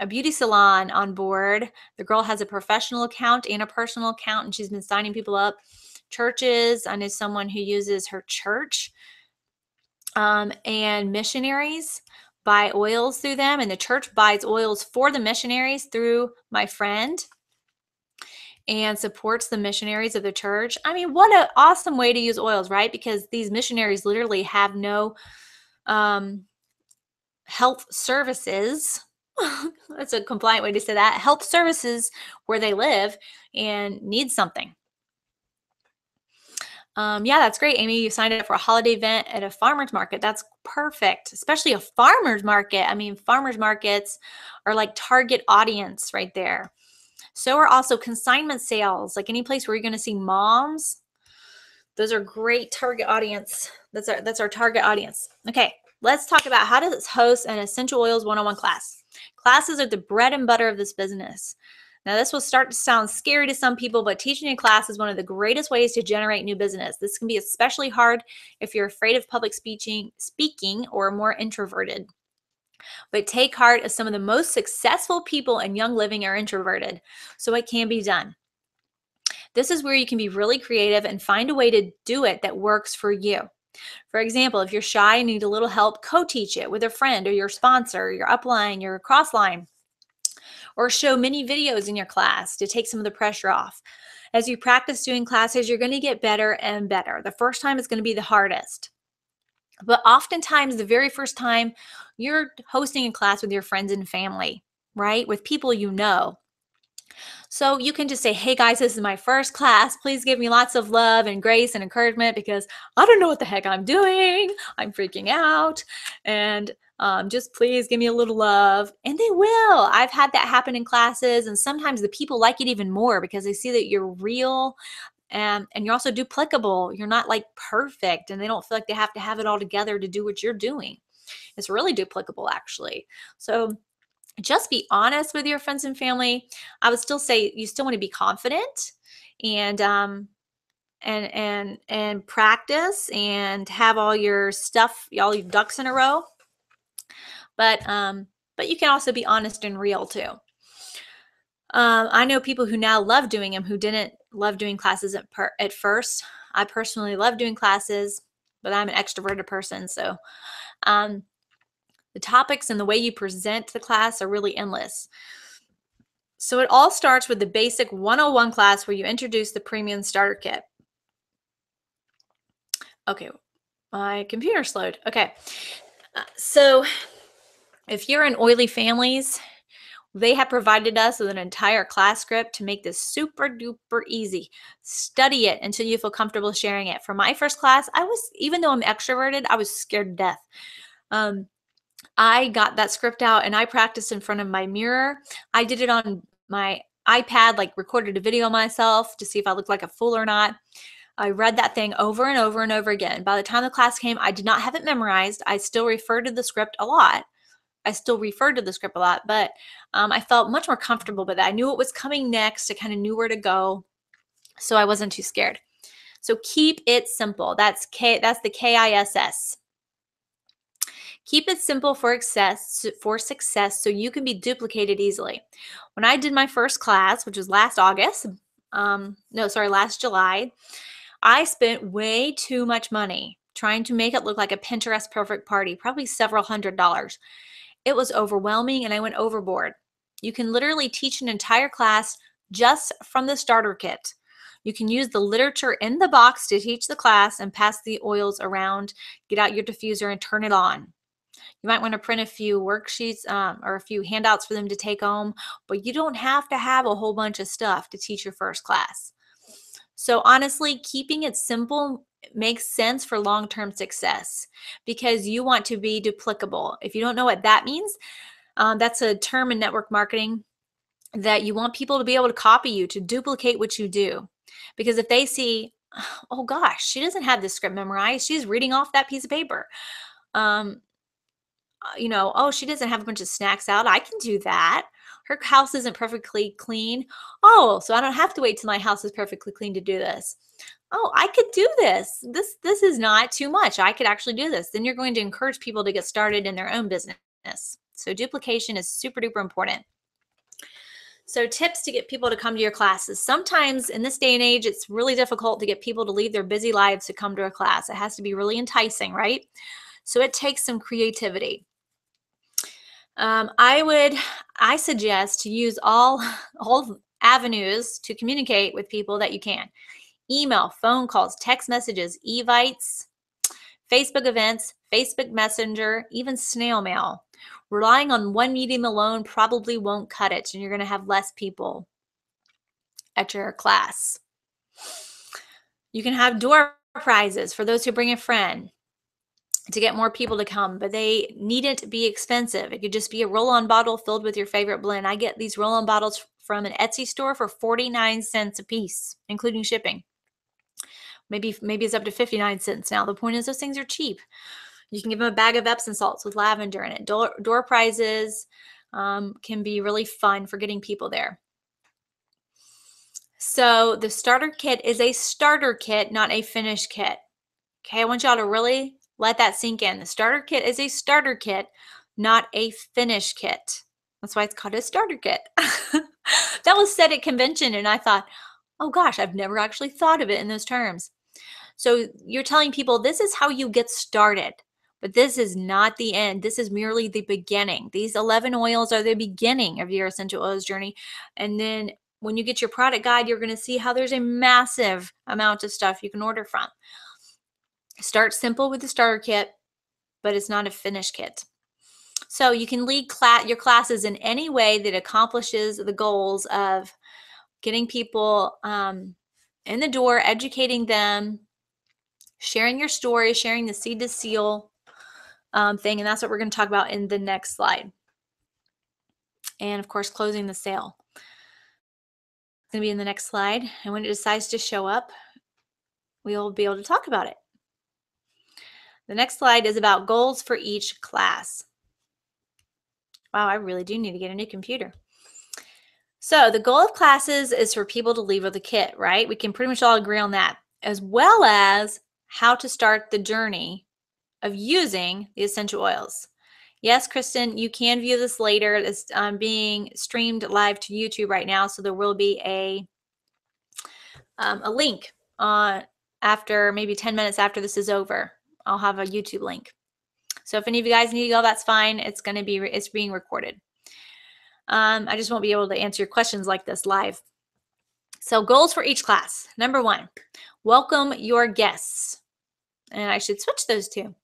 a beauty salon on board. The girl has a professional account and a personal account, and she's been signing people up. Churches, I know someone who uses her church, and missionaries buy oils through them, and the church buys oils for the missionaries through my friend and supports the missionaries of the church. I mean, what an awesome way to use oils, right? Because these missionaries literally have no health services. That's a compliant way to say that. Health services where they live and need something. Yeah, that's great. Amy, you signed up for a holiday event at a farmer's market. That's perfect, especially a farmer's market. I mean, farmer's markets are like target audience right there. So are also consignment sales, like any place where you're going to see moms. Those are great target audience. That's our target audience. Okay, let's talk about how to host an essential oils one-on-one class. Classes are the bread and butter of this business. Now, this will start to sound scary to some people, but teaching a class is one of the greatest ways to generate new business. This can be especially hard if you're afraid of public speaking or more introverted. But take heart, as some of the most successful people in Young Living are introverted, so it can be done. This is where you can be really creative and find a way to do it that works for you. For example, if you're shy and need a little help, co-teach it with a friend or your sponsor, your upline, your crossline, or show mini videos in your class to take some of the pressure off. As you practice doing classes, you're going to get better and better. The first time is going to be the hardest. But oftentimes, the very first time, you're hosting a class with your friends and family, right? With people you know. So you can just say, hey guys, this is my first class. Please give me lots of love and grace and encouragement because I don't know what the heck I'm doing. I'm freaking out. And just please give me a little love. And they will. I've had that happen in classes. And sometimes the people like it even more because they see that you're real and you're also duplicable. You're not like perfect and they don't feel like they have to have it all together to do what you're doing. It's really duplicable actually. So just be honest with your friends and family. I would still say you still want to be confident and practice and have all your stuff, all your ducks in a row. But you can also be honest and real too. I know people who now love doing them who didn't love doing classes at first. I personally love doing classes, but I'm an extroverted person, so the topics and the way you present the class are really endless. So it all starts with the basic 101 class where you introduce the premium starter kit. Okay, my computer slowed. Okay, so if you're in Oily Families, they have provided us with an entire class script to make this super duper easy. Study it until you feel comfortable sharing it. For my first class, even though I'm extroverted, I was scared to death. I got that script out and I practiced in front of my mirror. I did it on my iPad, like recorded a video of myself to see if I looked like a fool or not. I read that thing over and over and over again. By the time the class came, I did not have it memorized. I still referred to the script a lot. But I felt much more comfortable with that. I knew what was coming next. I kind of knew where to go, so I wasn't too scared. So keep it simple. That's the KISS. Keep it simple for success so you can be duplicated easily. When I did my first class, which was last July, I spent way too much money trying to make it look like a Pinterest perfect party, probably several $100s. It was overwhelming and I went overboard. You can literally teach an entire class just from the starter kit. You can use the literature in the box to teach the class and pass the oils around, get out your diffuser and turn it on. You might want to print a few worksheets or a few handouts for them to take home, but you don't have to have a whole bunch of stuff to teach your first class. So honestly, keeping it simple makes sense for long-term success because you want to be duplicable. If you don't know what that means, that's a term in network marketing that you want people to be able to copy you, to duplicate what you do. Because if they see, oh gosh, she doesn't have this script memorized, she's reading off that piece of paper. Oh, she doesn't have a bunch of snacks out, I can do that. Her house isn't perfectly clean. Oh, so I don't have to wait till my house is perfectly clean to do this. Oh, I could do this. This is not too much. I could actually do this. Then you're going to encourage people to get started in their own business. So duplication is super duper important. So tips to get people to come to your classes. Sometimes in this day and age, it's really difficult to get people to leave their busy lives to come to a class. It has to be really enticing, right? So it takes some creativity. I suggest to use all avenues to communicate with people that you can. Email, phone calls, text messages, evites, Facebook events, Facebook Messenger, even snail mail. Relying on one medium alone probably won't cut it, and you're going to have less people at your class. You can have door prizes for those who bring a friend to get more people to come, but they needn't be expensive. It could just be a roll-on bottle filled with your favorite blend. I get these roll-on bottles from an Etsy store for 49 cents a piece, including shipping. Maybe it's up to 59 cents now. The point is those things are cheap. You can give them a bag of Epsom salts with lavender in it. Door prizes can be really fun for getting people there. So the starter kit is a starter kit, not a finish kit. Okay, I want y'all to really let that sink in. The starter kit is a starter kit, not a finish kit. That's why it's called a starter kit. That was said at convention, and I thought, oh gosh, I've never actually thought of it in those terms. So you're telling people this is how you get started, but this is not the end. This is merely the beginning. These 11 oils are the beginning of your essential oils journey. And then when you get your product guide, you're going to see how there's a massive amount of stuff you can order from. Start simple with the starter kit, but it's not a finished kit. So you can lead your classes in any way that accomplishes the goals of getting people in the door, educating them, sharing your story, sharing the seed to seal thing. And that's what we're going to talk about in the next slide. And of course, closing the sale. It's going to be in the next slide. And when it decides to show up, we'll be able to talk about it. The next slide is about goals for each class. Wow, I really do need to get a new computer. So the goal of classes is for people to leave with a kit, right? We can pretty much all agree on that, as well as how to start the journey of using the essential oils. Yes, Kristen, you can view this later. It's being streamed live to YouTube right now, so there will be a link after maybe 10 minutes after this is over. I'll have a YouTube link. So if any of you guys need to go, that's fine. It's being recorded. I just won't be able to answer your questions like this live. So goals for each class. Number 1, welcome your guests. And I should switch those two.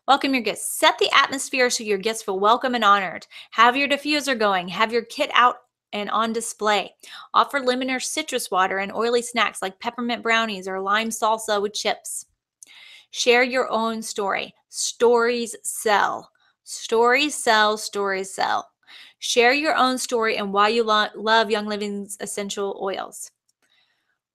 Welcome your guests. Set the atmosphere so your guests feel welcome and honored. Have your diffuser going. Have your kit out and on display. Offer lemon or citrus water and oily snacks like peppermint brownies or lime salsa with chips. Share your own story. Stories sell. Stories sell. Stories sell. Share your own story and why you love Young Living's essential oils.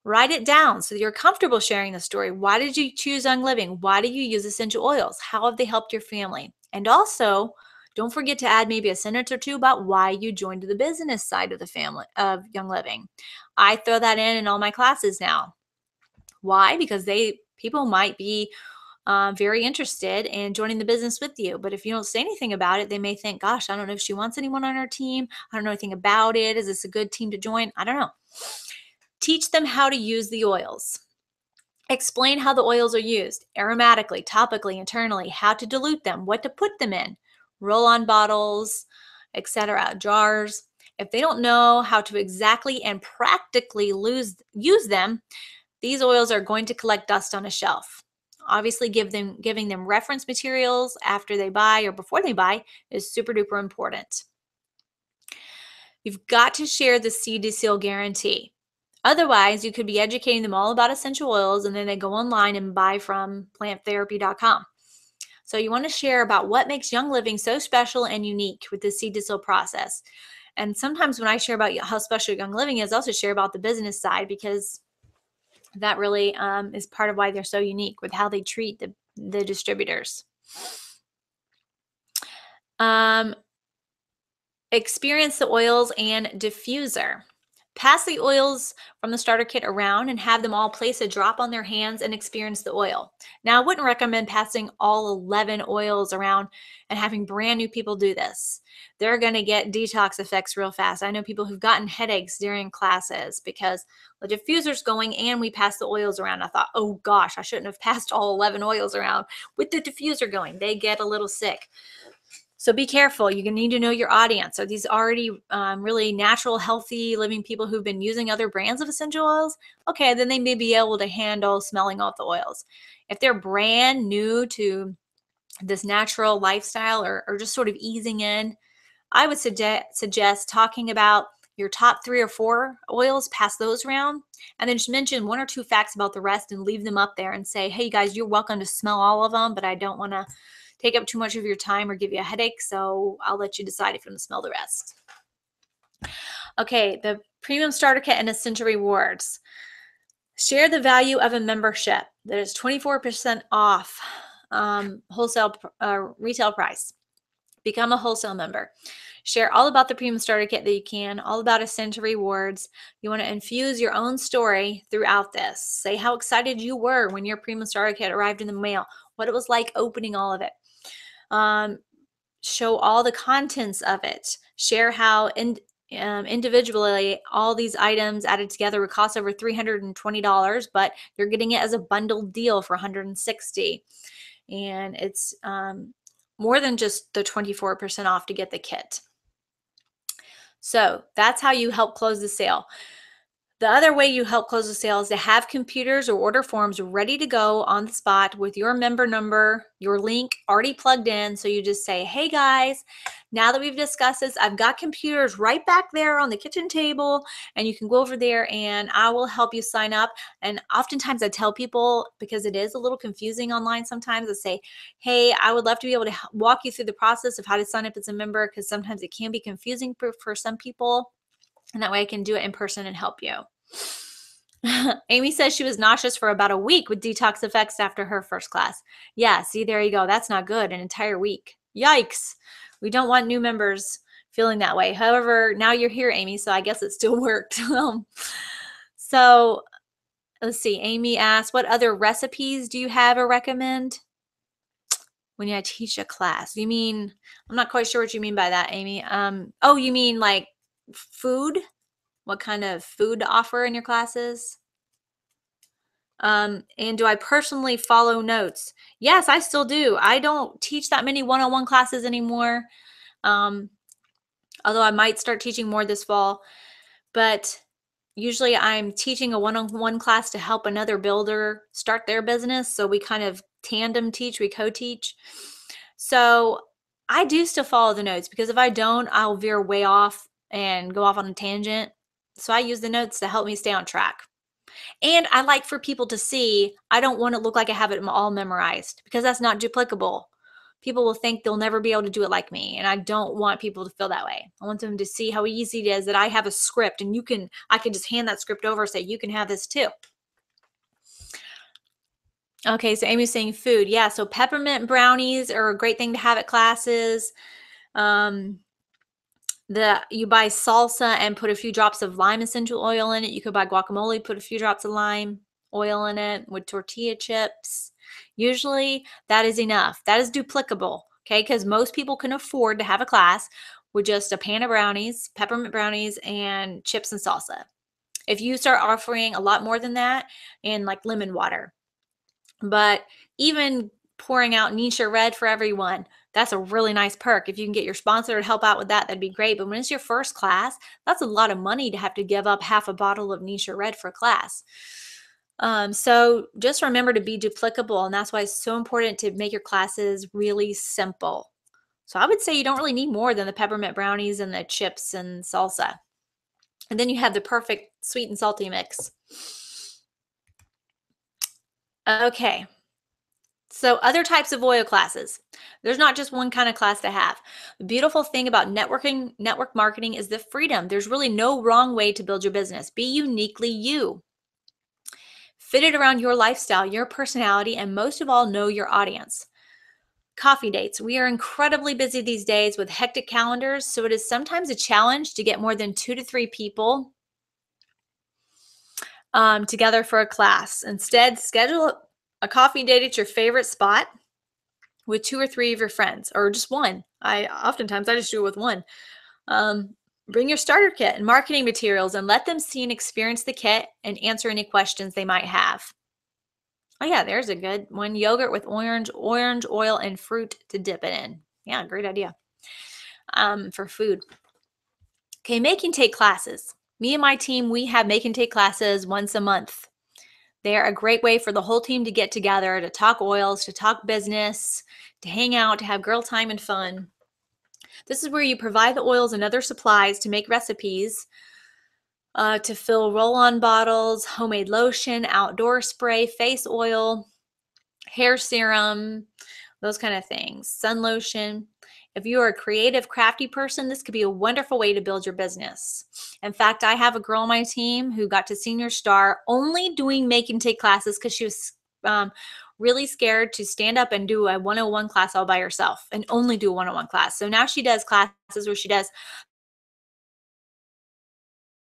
Write it down so you're comfortable sharing the story. Why did you choose Young Living? Why do you use essential oils? How have they helped your family? And also, don't forget to add maybe a sentence or two about why you joined the business side of the family of Young Living. I throw that in all my classes now. Why? Because people might be very interested in joining the business with you. But if you don't say anything about it, they may think, gosh, I don't know if she wants anyone on her team. I don't know anything about it. Is this a good team to join? I don't know. Teach them how to use the oils. Explain how the oils are used aromatically, topically, internally, how to dilute them, what to put them in, roll-on bottles, etc., jars. If they don't know how to exactly and practically use them, these oils are going to collect dust on a shelf. Obviously, giving them reference materials after they buy or before they buy is super duper important. You've got to share the seed to seal guarantee. Otherwise, you could be educating them all about essential oils and then they go online and buy from planttherapy.com. So you want to share about what makes Young Living so special and unique with the seed to seal process. And sometimes when I share about how special Young Living is, I also share about the business side because that really is part of why they're so unique with how they treat the distributors. Experience the oils and diffuser. Pass the oils from the starter kit around and have them all place a drop on their hands and experience the oil. Now, I wouldn't recommend passing all 11 oils around and having brand new people do this. They're going to get detox effects real fast. I know people who've gotten headaches during classes because the diffuser's going and we passed the oils around. I thought, oh gosh, I shouldn't have passed all 11 oils around with the diffuser going. They get a little sick. So be careful. You need to know your audience. Are these already really natural, healthy, living people who've been using other brands of essential oils? Okay, then they may be able to handle smelling off the oils. If they're brand new to this natural lifestyle or just sort of easing in, I would suggest talking about your top 3 or 4 oils, pass those around, and then just mention 1 or 2 facts about the rest and leave them up there and say, hey, guys, you're welcome to smell all of them, but I don't want to take up too much of your time or give you a headache, so I'll let you decide if you want to smell the rest. Okay, the premium starter kit and essential rewards. Share the value of a membership. That is 24% off retail price. Become a wholesale member. Share all about the Premium Starter Kit that you can, all about Essential Rewards. You want to infuse your own story throughout this. Say how excited you were when your Premium Starter Kit arrived in the mail, what it was like opening all of it. Show all the contents of it. Share how individually all these items added together would cost over $320, but you're getting it as a bundled deal for $160. And it's more than just the 24% off to get the kit. So that's how you help close the sale. The other way you help close the sale is to have computers or order forms ready to go on the spot with your member number, your link already plugged in. So you just say, hey guys, now that we've discussed this, I've got computers right back there on the kitchen table, and you can go over there and I will help you sign up. And oftentimes I tell people, because it is a little confusing online sometimes, I say, hey, I would love to be able to walk you through the process of how to sign up as a member, because sometimes it can be confusing for some people. And that way I can do it in person and help you. Amy says she was nauseous for about a week with Detox Effects after her first class. Yeah, see, there you go. That's not good. An entire week. Yikes. We don't want new members feeling that way. However, now you're here, Amy, so I guess it still worked. So let's see. Amy asked, what other recipes do you have or recommend when you teach a class? You mean, I'm not quite sure what you mean by that, Amy. Oh, you mean like food? What kind of food to offer in your classes? And do I personally follow notes? Yes, I still do. I don't teach that many one-on-one classes anymore. Although I might start teaching more this fall, but usually I'm teaching a one-on-one class to help another builder start their business. So we kind of tandem teach, we co-teach. So I do still follow the notes, because if I don't, I'll veer way off and go off on a tangent. So I use the notes to help me stay on track. And I like for people to see, I don't want it to look like I have it all memorized, because that's not duplicable. People will think they'll never be able to do it like me. And I don't want people to feel that way. I want them to see how easy it is that I have a script, and I can just hand that script over and say, you can have this too. Okay, so Amy's saying food. Yeah, so peppermint brownies are a great thing to have at classes. You buy salsa and put a few drops of lime essential oil in it. You could buy guacamole, put a few drops of lime oil in it with tortilla chips. Usually that is enough. That is duplicable, okay? Because most people can afford to have a class with just a pan of brownies, peppermint brownies, and chips and salsa. If you start offering a lot more than that, and like lemon water, but even pouring out Nisha Red for everyone, that's a really nice perk. If you can get your sponsor to help out with that, that'd be great. But when it's your first class, that's a lot of money to have to give up half a bottle of Nisha Red for class. So just remember to be duplicable. And that's why it's so important to make your classes really simple. So I would say you don't really need more than the peppermint brownies and the chips and salsa. And then you have the perfect sweet and salty mix. Okay. So other types of oil classes. There's not just one kind of class to have. The beautiful thing about network marketing is the freedom. There's really no wrong way to build your business. Be uniquely you. Fit it around your lifestyle, your personality, and most of all, know your audience. Coffee dates. We are incredibly busy these days with hectic calendars, so it is sometimes a challenge to get more than 2 to 3 people together for a class. Instead, schedule a coffee date at your favorite spot with 2 or 3 of your friends, or just one. Oftentimes I just do it with one. Bring your starter kit and marketing materials and let them see and experience the kit and answer any questions they might have. Oh yeah, there's a good one. Yogurt with orange oil and fruit to dip it in. Yeah, great idea. For food. Okay, make and take classes. Me and my team, we have make and take classes once a month. They're a great way for the whole team to get together, to talk oils, to talk business, to hang out, to have girl time and fun. This is where you provide the oils and other supplies to make recipes, to fill roll-on bottles, homemade lotion, outdoor spray, face oil, hair serum, those kind of things, sun lotion. If you are a creative, crafty person, this could be a wonderful way to build your business. In fact, I have a girl on my team who got to Senior Star only doing make and take classes because she was really scared to stand up and do a 101 class all by herself and only do a 101 class. So now she does classes where she does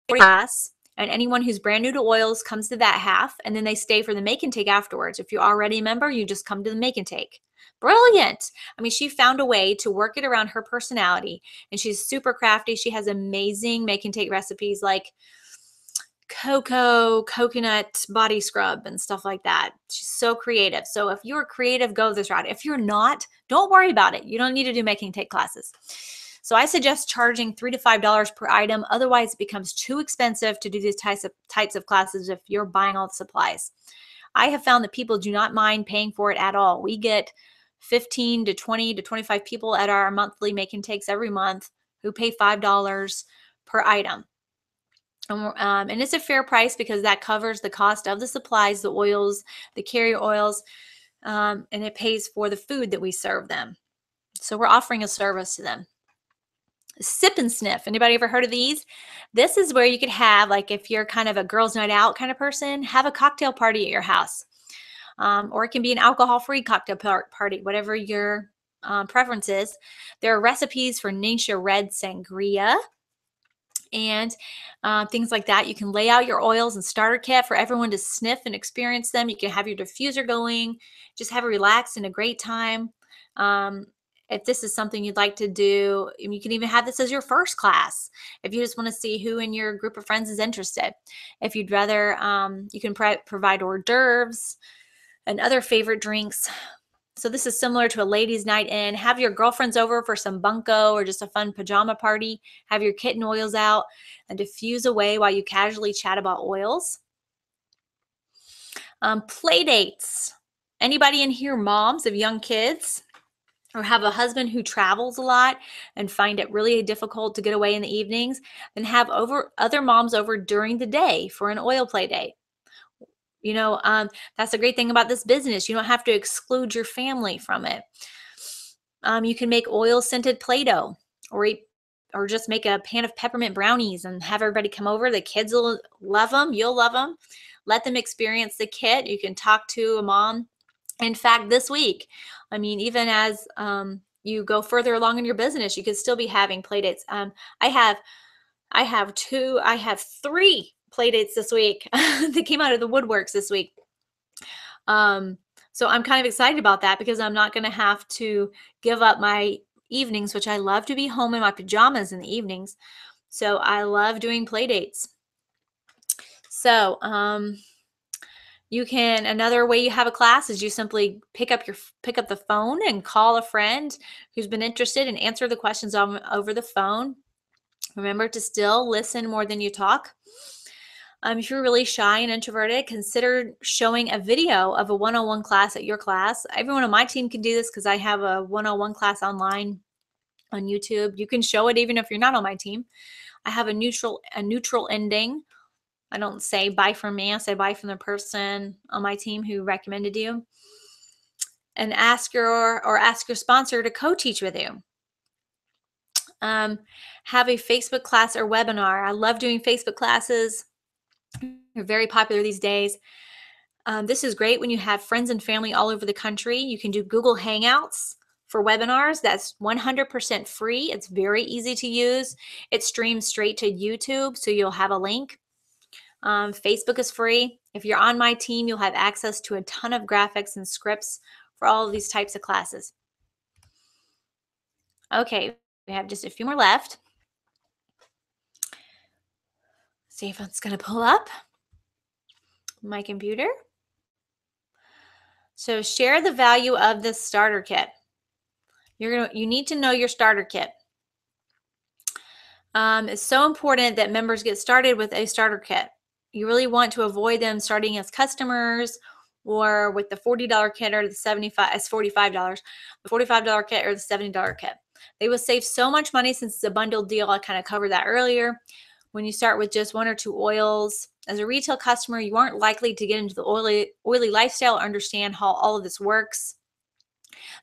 class, and anyone who's brand new to oils comes to that half, and then they stay for the make and take afterwards. If you're already a member, you just come to the make and take. Brilliant. I mean, she found a way to work it around her personality, and she's super crafty. She has amazing make and take recipes like coconut body scrub and stuff like that. She's so creative. So if you're creative, go this route. If you're not, don't worry about it. You don't need to do make and take classes. So I suggest charging $3 to $5 per item. Otherwise, it becomes too expensive to do these types of classes if you're buying all the supplies. I have found that people do not mind paying for it at all. We get 15 to 20 to 25 people at our monthly make and takes every month who pay $5 per item. And it's a fair price because that covers the cost of the supplies, the oils, the carrier oils, and it pays for the food that we serve them. So we're offering a service to them. Sip and sniff. Anybody ever heard of these? This is where you could have, like, if you're kind of a girls' night out kind of person, have a cocktail party at your house. Or it can be an alcohol-free cocktail party, whatever your preference is. There are recipes for Nisha Red Sangria and things like that. You can lay out your oils and starter kit for everyone to sniff and experience them. You can have your diffuser going, just have a relaxed and a great time. If this is something you'd like to do, you can even have this as your first class if you just want to see who in your group of friends is interested. If you'd rather, you can provide hors d'oeuvres and other favorite drinks. So this is similar to a ladies' night in. Have your girlfriends over for some bunko or just a fun pajama party. Have your kitten oils out and diffuse away while you casually chat about oils. Play dates. Anybody in here moms of young kids? Or have a husband who travels a lot and find it really difficult to get away in the evenings, then have other moms over during the day for an oil play date. You know, that's the great thing about this business. You don't have to exclude your family from it. You can make oil scented Play-Doh or just make a pan of peppermint brownies and have everybody come over. The kids will love them. You'll love them. Let them experience the kit. You can talk to a mom. In fact, this week, I mean, even as you go further along in your business, you could still be having play dates. I have 3 play dates this week that came out of the woodworks this week. So I'm kind of excited about that because I'm not going to have to give up my evenings, which I love to be home in my pajamas in the evenings. So I love doing play dates. So, another way you have a class is you simply pick up the phone and call a friend who's been interested and answer the questions over the phone. Remember to still listen more than you talk. If you're really shy and introverted, consider showing a video of a one-on-one class at your class. Everyone on my team can do this because I have a one-on-one class online on YouTube. You can show it even if you're not on my team. I have a neutral ending. I don't say bye from me. I say bye from the person on my team who recommended you. And ask your sponsor to co-teach with you. Have a Facebook class or webinar. I love doing Facebook classes. They're very popular these days. This is great when you have friends and family all over the country. You can do Google Hangouts for webinars. That's 100% free. It's very easy to use. It streams straight to YouTube, so you'll have a link. Facebook is free. If you're on my team, you'll have access to a ton of graphics and scripts for all of these types of classes. Okay, we have just a few more left. See if it's going to pull up my computer. So share the value of this starter kit. You need to know your starter kit. It's so important that members get started with a starter kit. You really want to avoid them starting as customers or with the $40 kit or the $45, the $45 kit or the $70 kit. They will save so much money since it's a bundled deal. I kind of covered that earlier. When you start with just 1 or 2 oils, as a retail customer, you aren't likely to get into the oily lifestyle or understand how all of this works.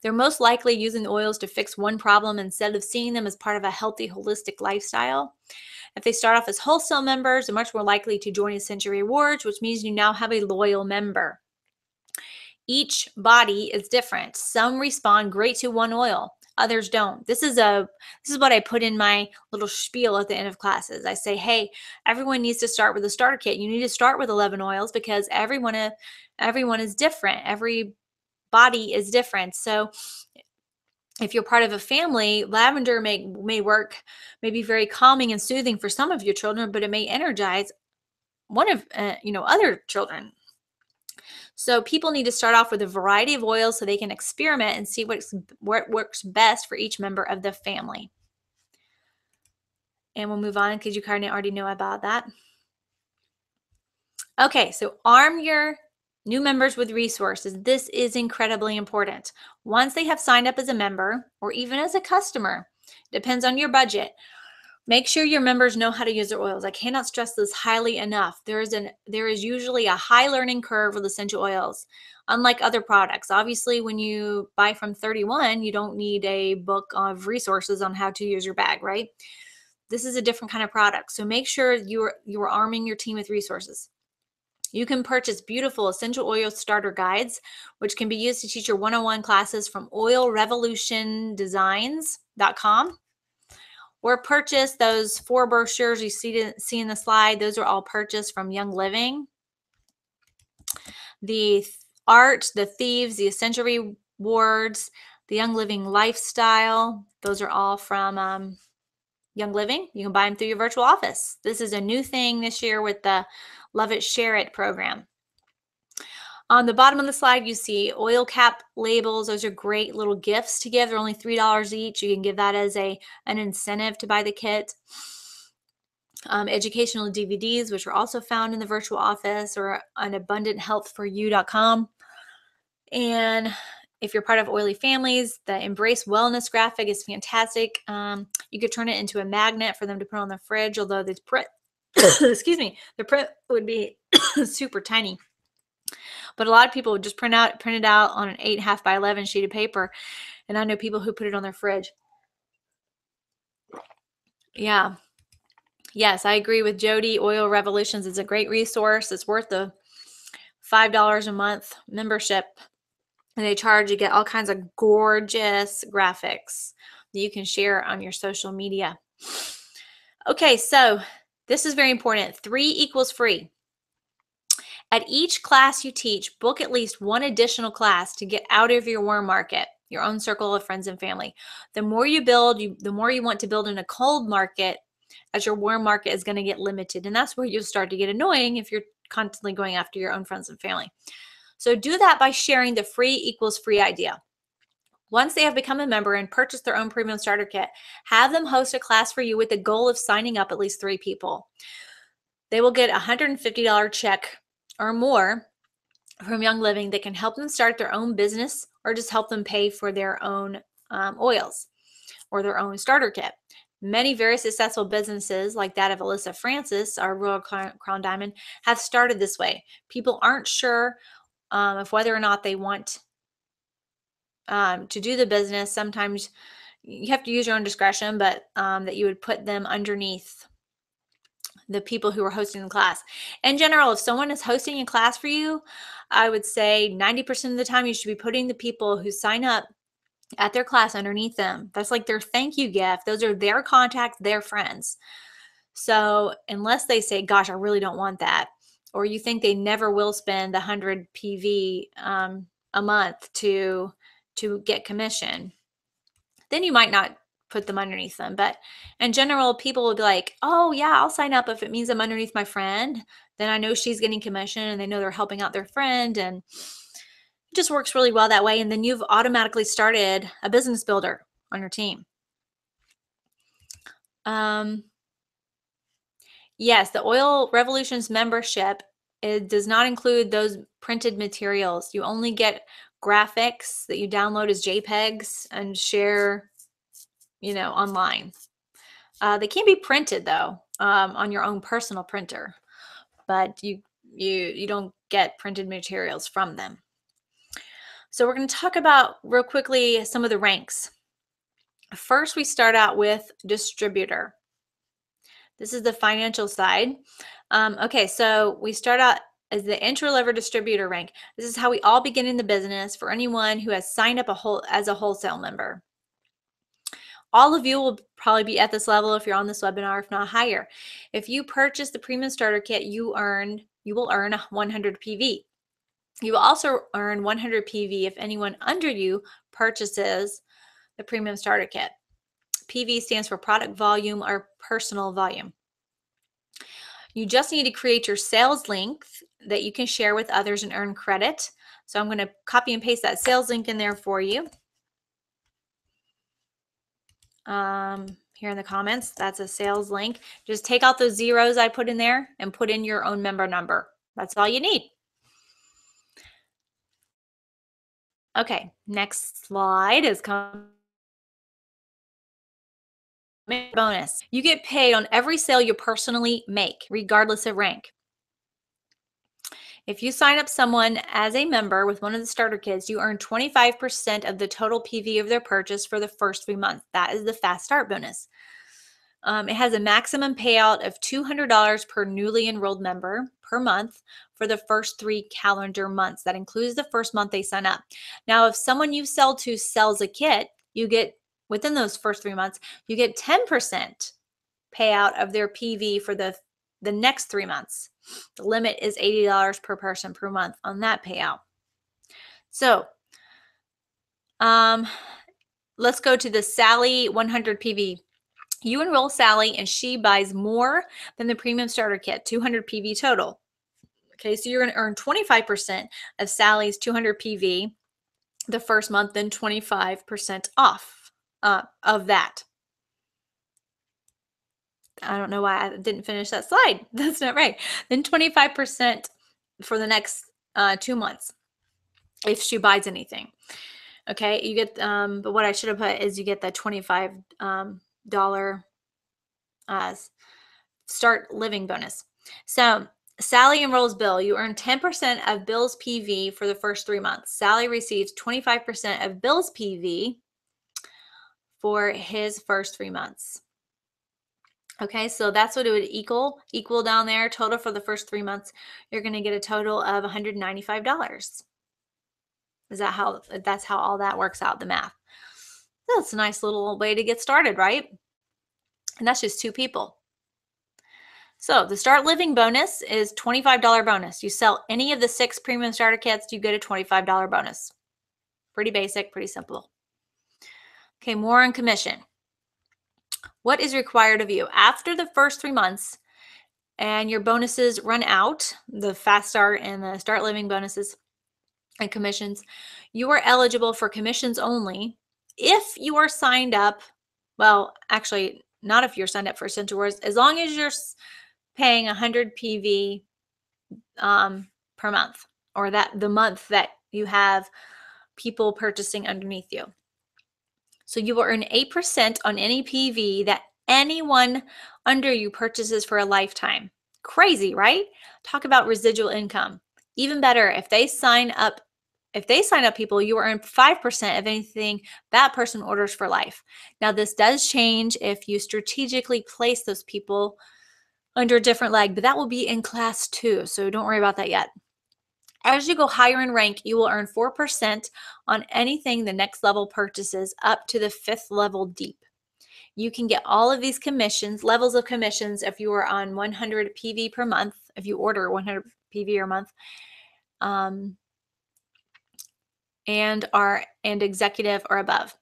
They're most likely using the oils to fix one problem instead of seeing them as part of a healthy, holistic lifestyle. If they start off as wholesale members, they're much more likely to join Essential Rewards, which means you now have a loyal member. Each body is different. Some respond great to one oil, others don't. This is what I put in my little spiel at the end of classes. I say, hey, everyone needs to start with a starter kit. You need to start with 11 oils because everyone is different. Every body is different. So if you're part of a family, lavender may work, may be very calming and soothing for some of your children, but it may energize one of other children. So people need to start off with a variety of oils so they can experiment and see what works best for each member of the family. And we'll move on because you kind of already know about that. Okay, so arm your new members with resources. This is incredibly important. Once they have signed up as a member or even as a customer, depends on your budget, make sure your members know how to use their oils. I cannot stress this highly enough. There is usually a high learning curve with essential oils, unlike other products. Obviously, when you buy from 31, you don't need a book of resources on how to use your bag, right? This is a different kind of product. So make sure you're arming your team with resources. You can purchase beautiful essential oil starter guides, which can be used to teach your one-on-one classes from oilrevolutiondesigns.com. Or purchase those 4 brochures you see in the slide. Those are all purchased from Young Living. The Art, the Thieves, the Essential Rewards, the Young Living Lifestyle, those are all from Young Living. You can buy them through your virtual office. This is a new thing this year with the Love It, Share It program. On the bottom of the slide, you see oil cap labels. Those are great little gifts to give. They're only $3 each. You can give that as an incentive to buy the kit. Educational DVDs, which are also found in the virtual office or on abundanthealthforyou.com. And if you're part of Oily Families, the Embrace Wellness graphic is fantastic. You could turn it into a magnet for them to put on the fridge, although the print, excuse me, the print would be super tiny. But a lot of people would just print it out on an 8.5 by 11 sheet of paper. And I know people who put it on their fridge. Yeah. Yes, I agree with Jody. Oil Revolutions is a great resource. It's worth the $5 a month membership. And they charge, you get all kinds of gorgeous graphics that you can share on your social media. Okay, so this is very important. 3 equals free. At each class you teach, book at least one additional class to get out of your warm market, your own circle of friends and family. The more you build, the more you want to build in a cold market, as your warm market is going to get limited. And that's where you'll start to get annoying if you're constantly going after your own friends and family. So do that by sharing the free equals free idea. Once they have become a member and purchased their own premium starter kit, have them host a class for you with the goal of signing up at least 3 people. They will get a $150 check or more from Young Living that can help them start their own business or just help them pay for their own oils or their own starter kit. Many very successful businesses like that of Alyssa Francis, our Royal Crown Diamond, have started this way. People aren't sure of whether or not they want to do the business. Sometimes you have to use your own discretion, but that you would put them underneath the people who are hosting the class. In general, if someone is hosting a class for you, I would say 90% of the time you should be putting the people who sign up at their class underneath them. That's like their thank you gift. Those are their contacts, their friends. So unless they say, gosh, I really don't want that, or you think they never will spend 100 PV a month to get commission, then you might not put them underneath them. But in general, people will be like, oh yeah, I'll sign up if it means I'm underneath my friend. Then I know she's getting commission and they know they're helping out their friend, and it just works really well that way. And then you've automatically started a business builder on your team. Yes, the Oil Revolutions membership, it does not include those printed materials. You only get graphics that you download as JPEGs and share, online. They can be printed though on your own personal printer, but you don't get printed materials from them. So we're going to talk about real quickly some of the ranks. First, we start out with distributor. This is the financial side. Okay, so we start out is the entry-level distributor rank. This is how we all begin in the business for anyone who has signed up as a wholesale member. All of you will probably be at this level if you're on this webinar, if not higher. If you purchase the Premium Starter Kit, you will earn 100 PV. You will also earn 100 PV if anyone under you purchases the Premium Starter Kit. PV stands for product volume or personal volume. You just need to create your sales link that you can share with others and earn credit. So I'm going to copy and paste that sales link in there for you. Here in the comments, that's a sales link. Just take out those zeros I put in there and put in your own member number. That's all you need. Okay, next slide is bonus. You get paid on every sale you personally make, regardless of rank. If you sign up someone as a member with one of the starter kits, you earn 25% of the total PV of their purchase for the first 3 months. That is the fast start bonus. It has a maximum payout of $200 per newly enrolled member per month for the first 3 calendar months. That includes the first month they sign up. Now, if someone you sell to sells a kit, you get, within those first 3 months, you get 10% payout of their PV for the next 3 months. The limit is $80 per person per month on that payout. So let's go to the Sally 100 PV. You enroll Sally and she buys more than the Premium Starter Kit, 200 PV total. Okay, so you're going to earn 25% of Sally's 200 PV the first month, then 25% off of that. I don't know why I didn't finish that slide. That's not right. Then 25% for the next 2 months if she buys anything. Okay, you get, but what I should have put is you get the $25 start living bonus. So Sally enrolls Bill. You earn 10% of Bill's PV for the first 3 months. Sally receives 25% of Bill's PV for his first 3 months. Okay, so that's what it would equal down there. Total for the first 3 months, you're going to get a total of $195. That's how all that works out, the math. That's a nice little way to get started, right? And that's just 2 people. So the Start Living bonus is $25 bonus. You sell any of the 6 Premium Starter Kits, you get a $25 bonus. Pretty basic, pretty simple. Okay, more on commission. What is required of you? After the first 3 months and your bonuses run out, the Fast Start and the Start Living bonuses and commissions, you are eligible for commissions only if you are signed up. Well, actually, not if you're signed up for Essential Rewards, as long as you're paying 100 PV per month, or that the month that you have people purchasing underneath you. So you will earn 8% on any PV that anyone under you purchases for a lifetime. Crazy, right? Talk about residual income. Even better, if they sign up people, you will earn 5% of anything that person orders for life. Now, this does change if you strategically place those people under a different leg, but that will be in class 2, so don't worry about that yet. As you go higher in rank, you will earn 4% on anything the next level purchases up to the 5th level deep. You can get all of these levels of commissions, if you are on 100 PV per month, if you order 100 PV or month, and executive or above.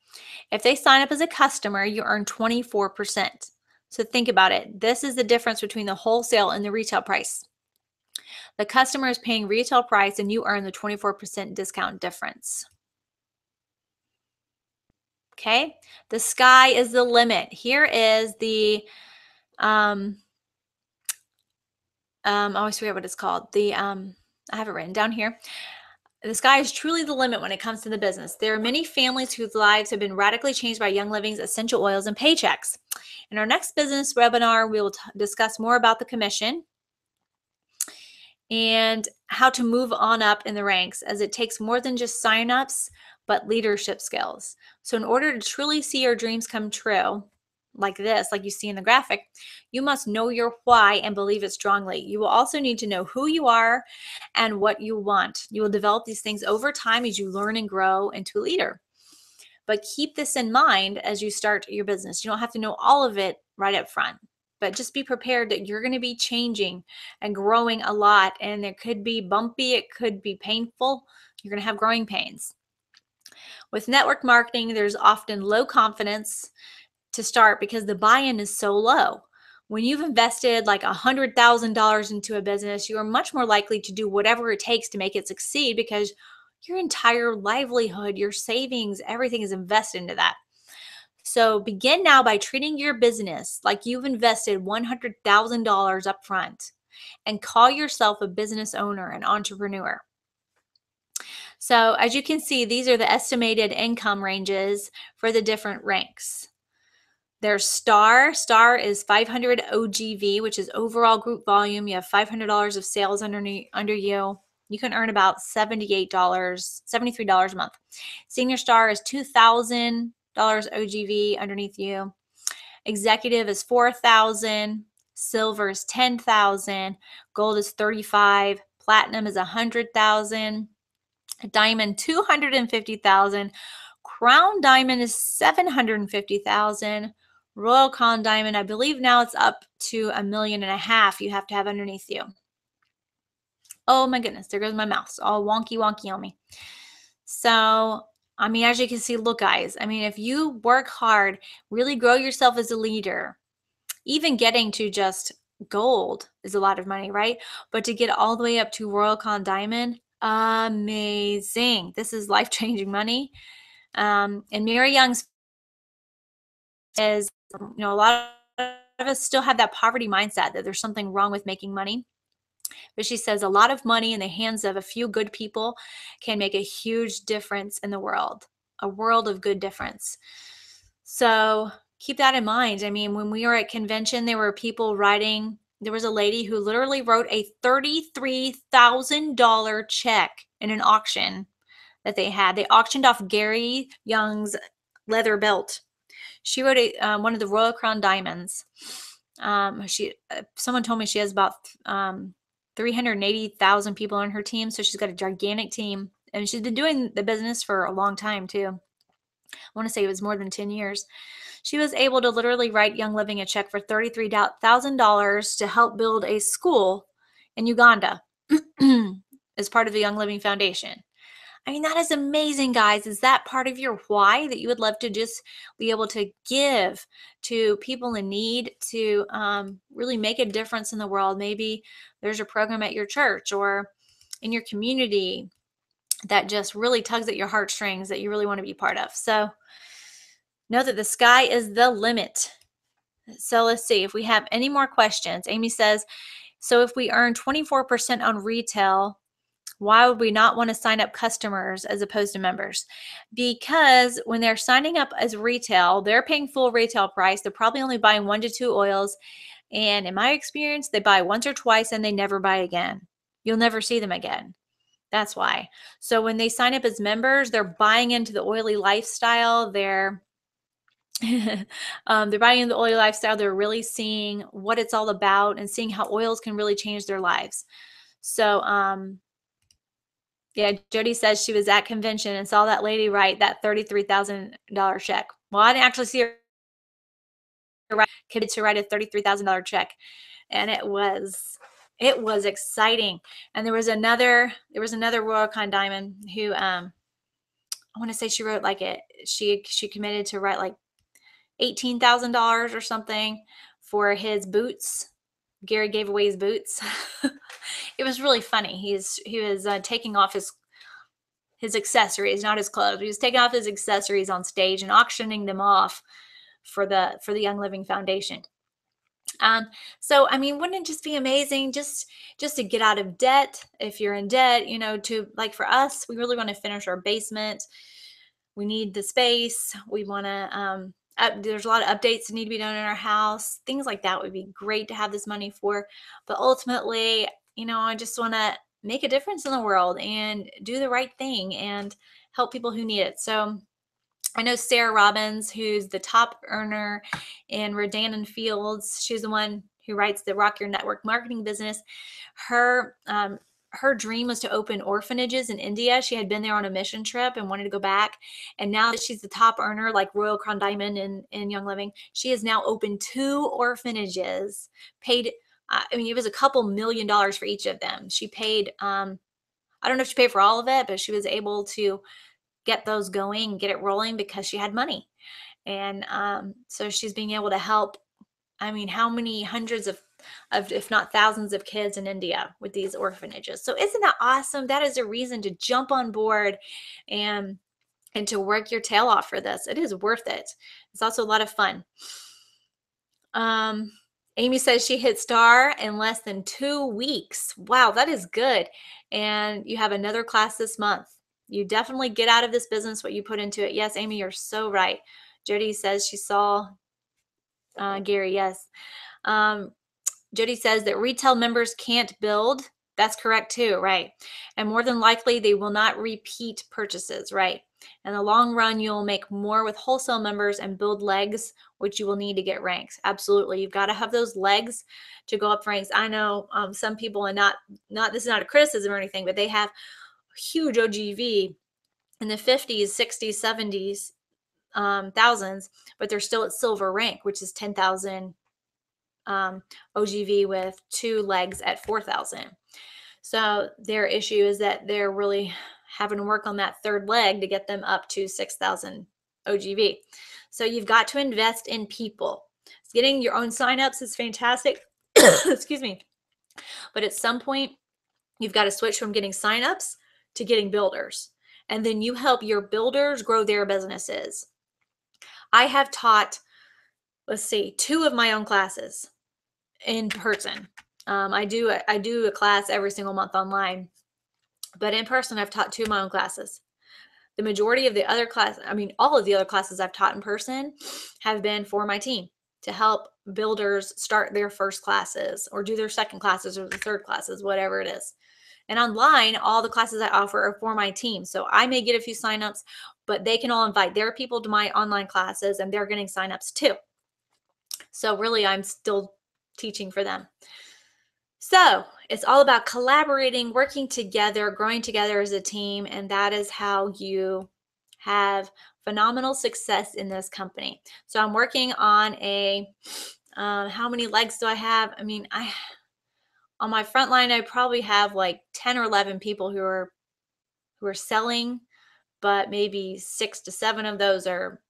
If they sign up as a customer, you earn 24%. So think about it. This is the difference between the wholesale and the retail price. The customer is paying retail price and you earn the 24% discount difference. Okay, the sky is the limit. Here is the, I always forget what it's called. I have it written down here. The sky is truly the limit when it comes to the business. There are many families whose lives have been radically changed by Young Living's essential oils and paychecks. In our next business webinar, we will discuss more about the commission and how to move on up in the ranks, as it takes more than just signups, but leadership skills. So in order to truly see your dreams come true, like this, like you see in the graphic, you must know your why and believe it strongly. You will also need to know who you are and what you want. You will develop these things over time as you learn and grow into a leader. But keep this in mind as you start your business. You don't have to know all of it right up front, but just be prepared that you're going to be changing and growing a lot. And it could be bumpy, it could be painful. You're going to have growing pains. With network marketing, there's often low confidence to start because the buy-in is so low. When you've invested like $100,000 into a business, you are much more likely to do whatever it takes to make it succeed because your entire livelihood, your savings, everything is invested into that. So begin now by treating your business like you've invested $100,000 up front and call yourself a business owner, an entrepreneur. So as you can see, these are the estimated income ranges for the different ranks. There's Star. Star is 500 OGV, which is overall group volume. You have $500 of sales under you. You can earn about $78, $73 a month. Senior Star is $2,000 OGV underneath you. Executive is $4,000. Silver is $10,000. Gold is $35,000. Platinum is $100,000. Diamond $250,000. Crown Diamond is $750,000. Royal Crown Diamond, I believe now it's up to $1.5 million you have to have underneath you. Oh my goodness, there goes my mouse, all wonky on me. So, I mean, as you can see, look guys, I mean, if you work hard, really grow yourself as a leader, even getting to just gold is a lot of money, right? But to get all the way up to Royal Crown Diamond, amazing. This is life-changing money. And Mary Young's is, a lot of us still have that poverty mindset that there's something wrong with making money. But she says a lot of money in the hands of a few good people can make a huge difference in the world, a world of good difference. So keep that in mind. I mean, when we were at convention, there were people writing, there was a lady who literally wrote a $33,000 check in an auction that they had. They auctioned off Gary Young's leather belt. She wrote one of the Royal Crown Diamonds. Someone told me she has about 380,000 people on her team, so she's got a gigantic team, and she's been doing the business for a long time too. I want to say it was more than 10 years. She was able to literally write Young Living a check for $33,000 to help build a school in Uganda as part of the Young Living Foundation. I mean, that is amazing, guys. Is that part of your why, that you would love to just be able to give to people in need, to really make a difference in the world? Maybe there's a program at your church or in your community that just really tugs at your heartstrings that you really want to be part of. So know that the sky is the limit. So let's see if we have any more questions. Amy says, so if we earn 24% on retail, why would we not want to sign up customers as opposed to members? Because when they're signing up as retail, they're paying full retail price. They're probably only buying 1 to 2 oils. And in my experience, they buy once or twice and they never buy again. You'll never see them again. That's why. So when they sign up as members, they're buying into the oily lifestyle. They're buying into the oily lifestyle. They're really seeing what it's all about and seeing how oils can really change their lives. So, yeah, Jody says she was at convention and saw that lady write that $33,000 check. Well, I didn't actually see her committed to write a $33,000 check, and it was exciting. And there was another Royal Crown Diamond who I want to say she wrote like she committed to write like $18,000 or something for his boots. Gary gave away his boots. It was really funny. He was taking off his accessories, not his clothes. He was taking off his accessories on stage and auctioning them off for the Young Living Foundation. So I mean, wouldn't it just be amazing just to get out of debt? If you're in debt, to, like, for us, we really want to finish our basement. We need the space. We want to there's a lot of updates that need to be done in our house. Things like that would be great to have this money for. But ultimately, I just want to make a difference in the world and do the right thing and help people who need it. So I know Sarah Robbins, who's the top earner in Rodan and Fields. She's the one who writes the Rock Your Network marketing business. Her dream was to open orphanages in India. She had been there on a mission trip and wanted to go back. And now that she's the top earner, like Royal Crown Diamond in Young Living, she has now opened 2 orphanages, paid, I mean, it was a couple $1,000,000 for each of them. She paid, I don't know if she paid for all of it, but she was able to get those going, get it rolling because she had money. And so she's being able to help, I mean, how many hundreds of if not thousands of kids in India with these orphanages. So isn't that awesome? That is a reason to jump on board and to work your tail off for this. It is worth it. It's also a lot of fun. Amy says she hit star in less than 2 weeks. Wow, that is good. And you have another class this month. You definitely get out of this business what you put into it. Yes, Amy, you're so right. Jody says she saw Gary. Yes. Jody says that retail members can't build. That's correct too, right? And more than likely, they will not repeat purchases, right? In the long run, you'll make more with wholesale members and build legs, which you will need to get ranks. Absolutely. You've got to have those legs to go up ranks. I know some people, and not this is not a criticism or anything, but they have huge OGV in the 50s, 60s, 70s, thousands, but they're still at silver rank, which is 10,000 OGV with 2 legs at 4,000. So their issue is that they're really having to work on that third leg to get them up to 6,000 OGV. So you've got to invest in people. Getting your own signups is fantastic. Excuse me. But at some point, you've got to switch from getting signups to getting builders. And then you help your builders grow their businesses. I have taught, let's see, 2 of my own classes in person. I do a class every single month online, but in person, I've taught 2 of my own classes. The majority of the other class, I mean, all of the other classes I've taught in person have been for my team to help builders start their first classes or do their second classes or the third classes, whatever it is. And online, all the classes I offer are for my team. So I may get a few signups, but they can all invite their people to my online classes and they're getting signups too. So really, I'm still teaching for them. So it's all about collaborating, working together, growing together as a team. And that is how you have phenomenal success in this company. So I'm working on how many legs do I have? I mean, on my front line, I probably have like 10 or 11 people who are selling, but maybe 6 to 7 of those are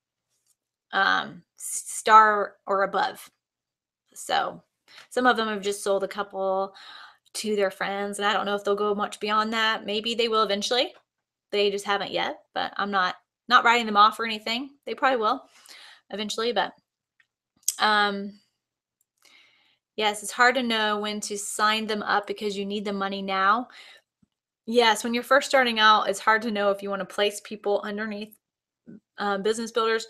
star or above. So some of them have just sold a couple to their friends, and I don't know if they'll go much beyond that. Maybe they will eventually. They just haven't yet, but I'm not writing them off or anything. They probably will eventually, but yes, it's hard to know when to sign them up because you need the money now. Yes, when you're first starting out, it's hard to know if you want to place people underneath business builders.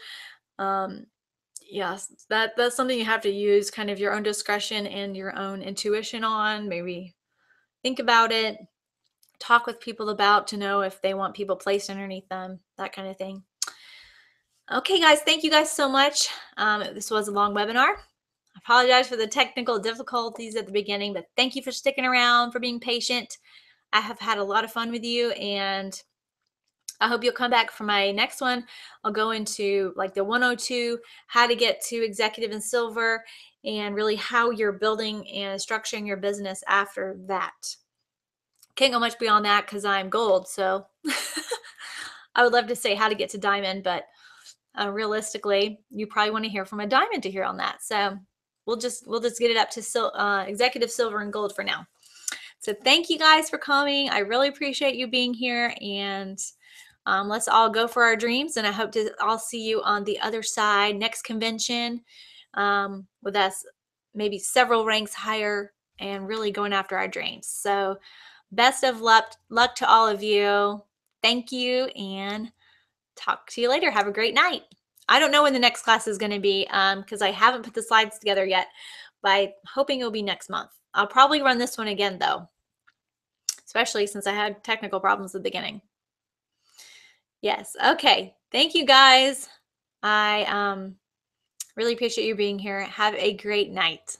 Yes, that's something you have to use kind of your own discretion and your own intuition on. Maybe think about it, talk with people about to know if they want people placed underneath them, that kind of thing. Okay, guys, thank you guys so much. This was a long webinar. I apologize for the technical difficulties at the beginning, but thank you for sticking around, for being patient. I have had a lot of fun with you, and I hope you'll come back for my next one. I'll go into like the 102, how to get to executive and silver, and really how you're building and structuring your business after that. Can't go much beyond that because I'm gold. So I would love to say how to get to diamond, but realistically, you probably want to hear from a diamond to hear on that. So we'll just get it up to executive silver and gold for now. So thank you guys for coming. I really appreciate you being here, and let's all go for our dreams. And I hope to all see you on the other side next convention with us maybe several ranks higher and really going after our dreams. So best of luck to all of you. Thank you, and talk to you later. Have a great night. I don't know when the next class is going to be because I haven't put the slides together yet, but I'm hoping it'll be next month. I'll probably run this one again though, especially since I had technical problems at the beginning. Yes. Okay. Thank you guys. I really appreciate you being here. Have a great night.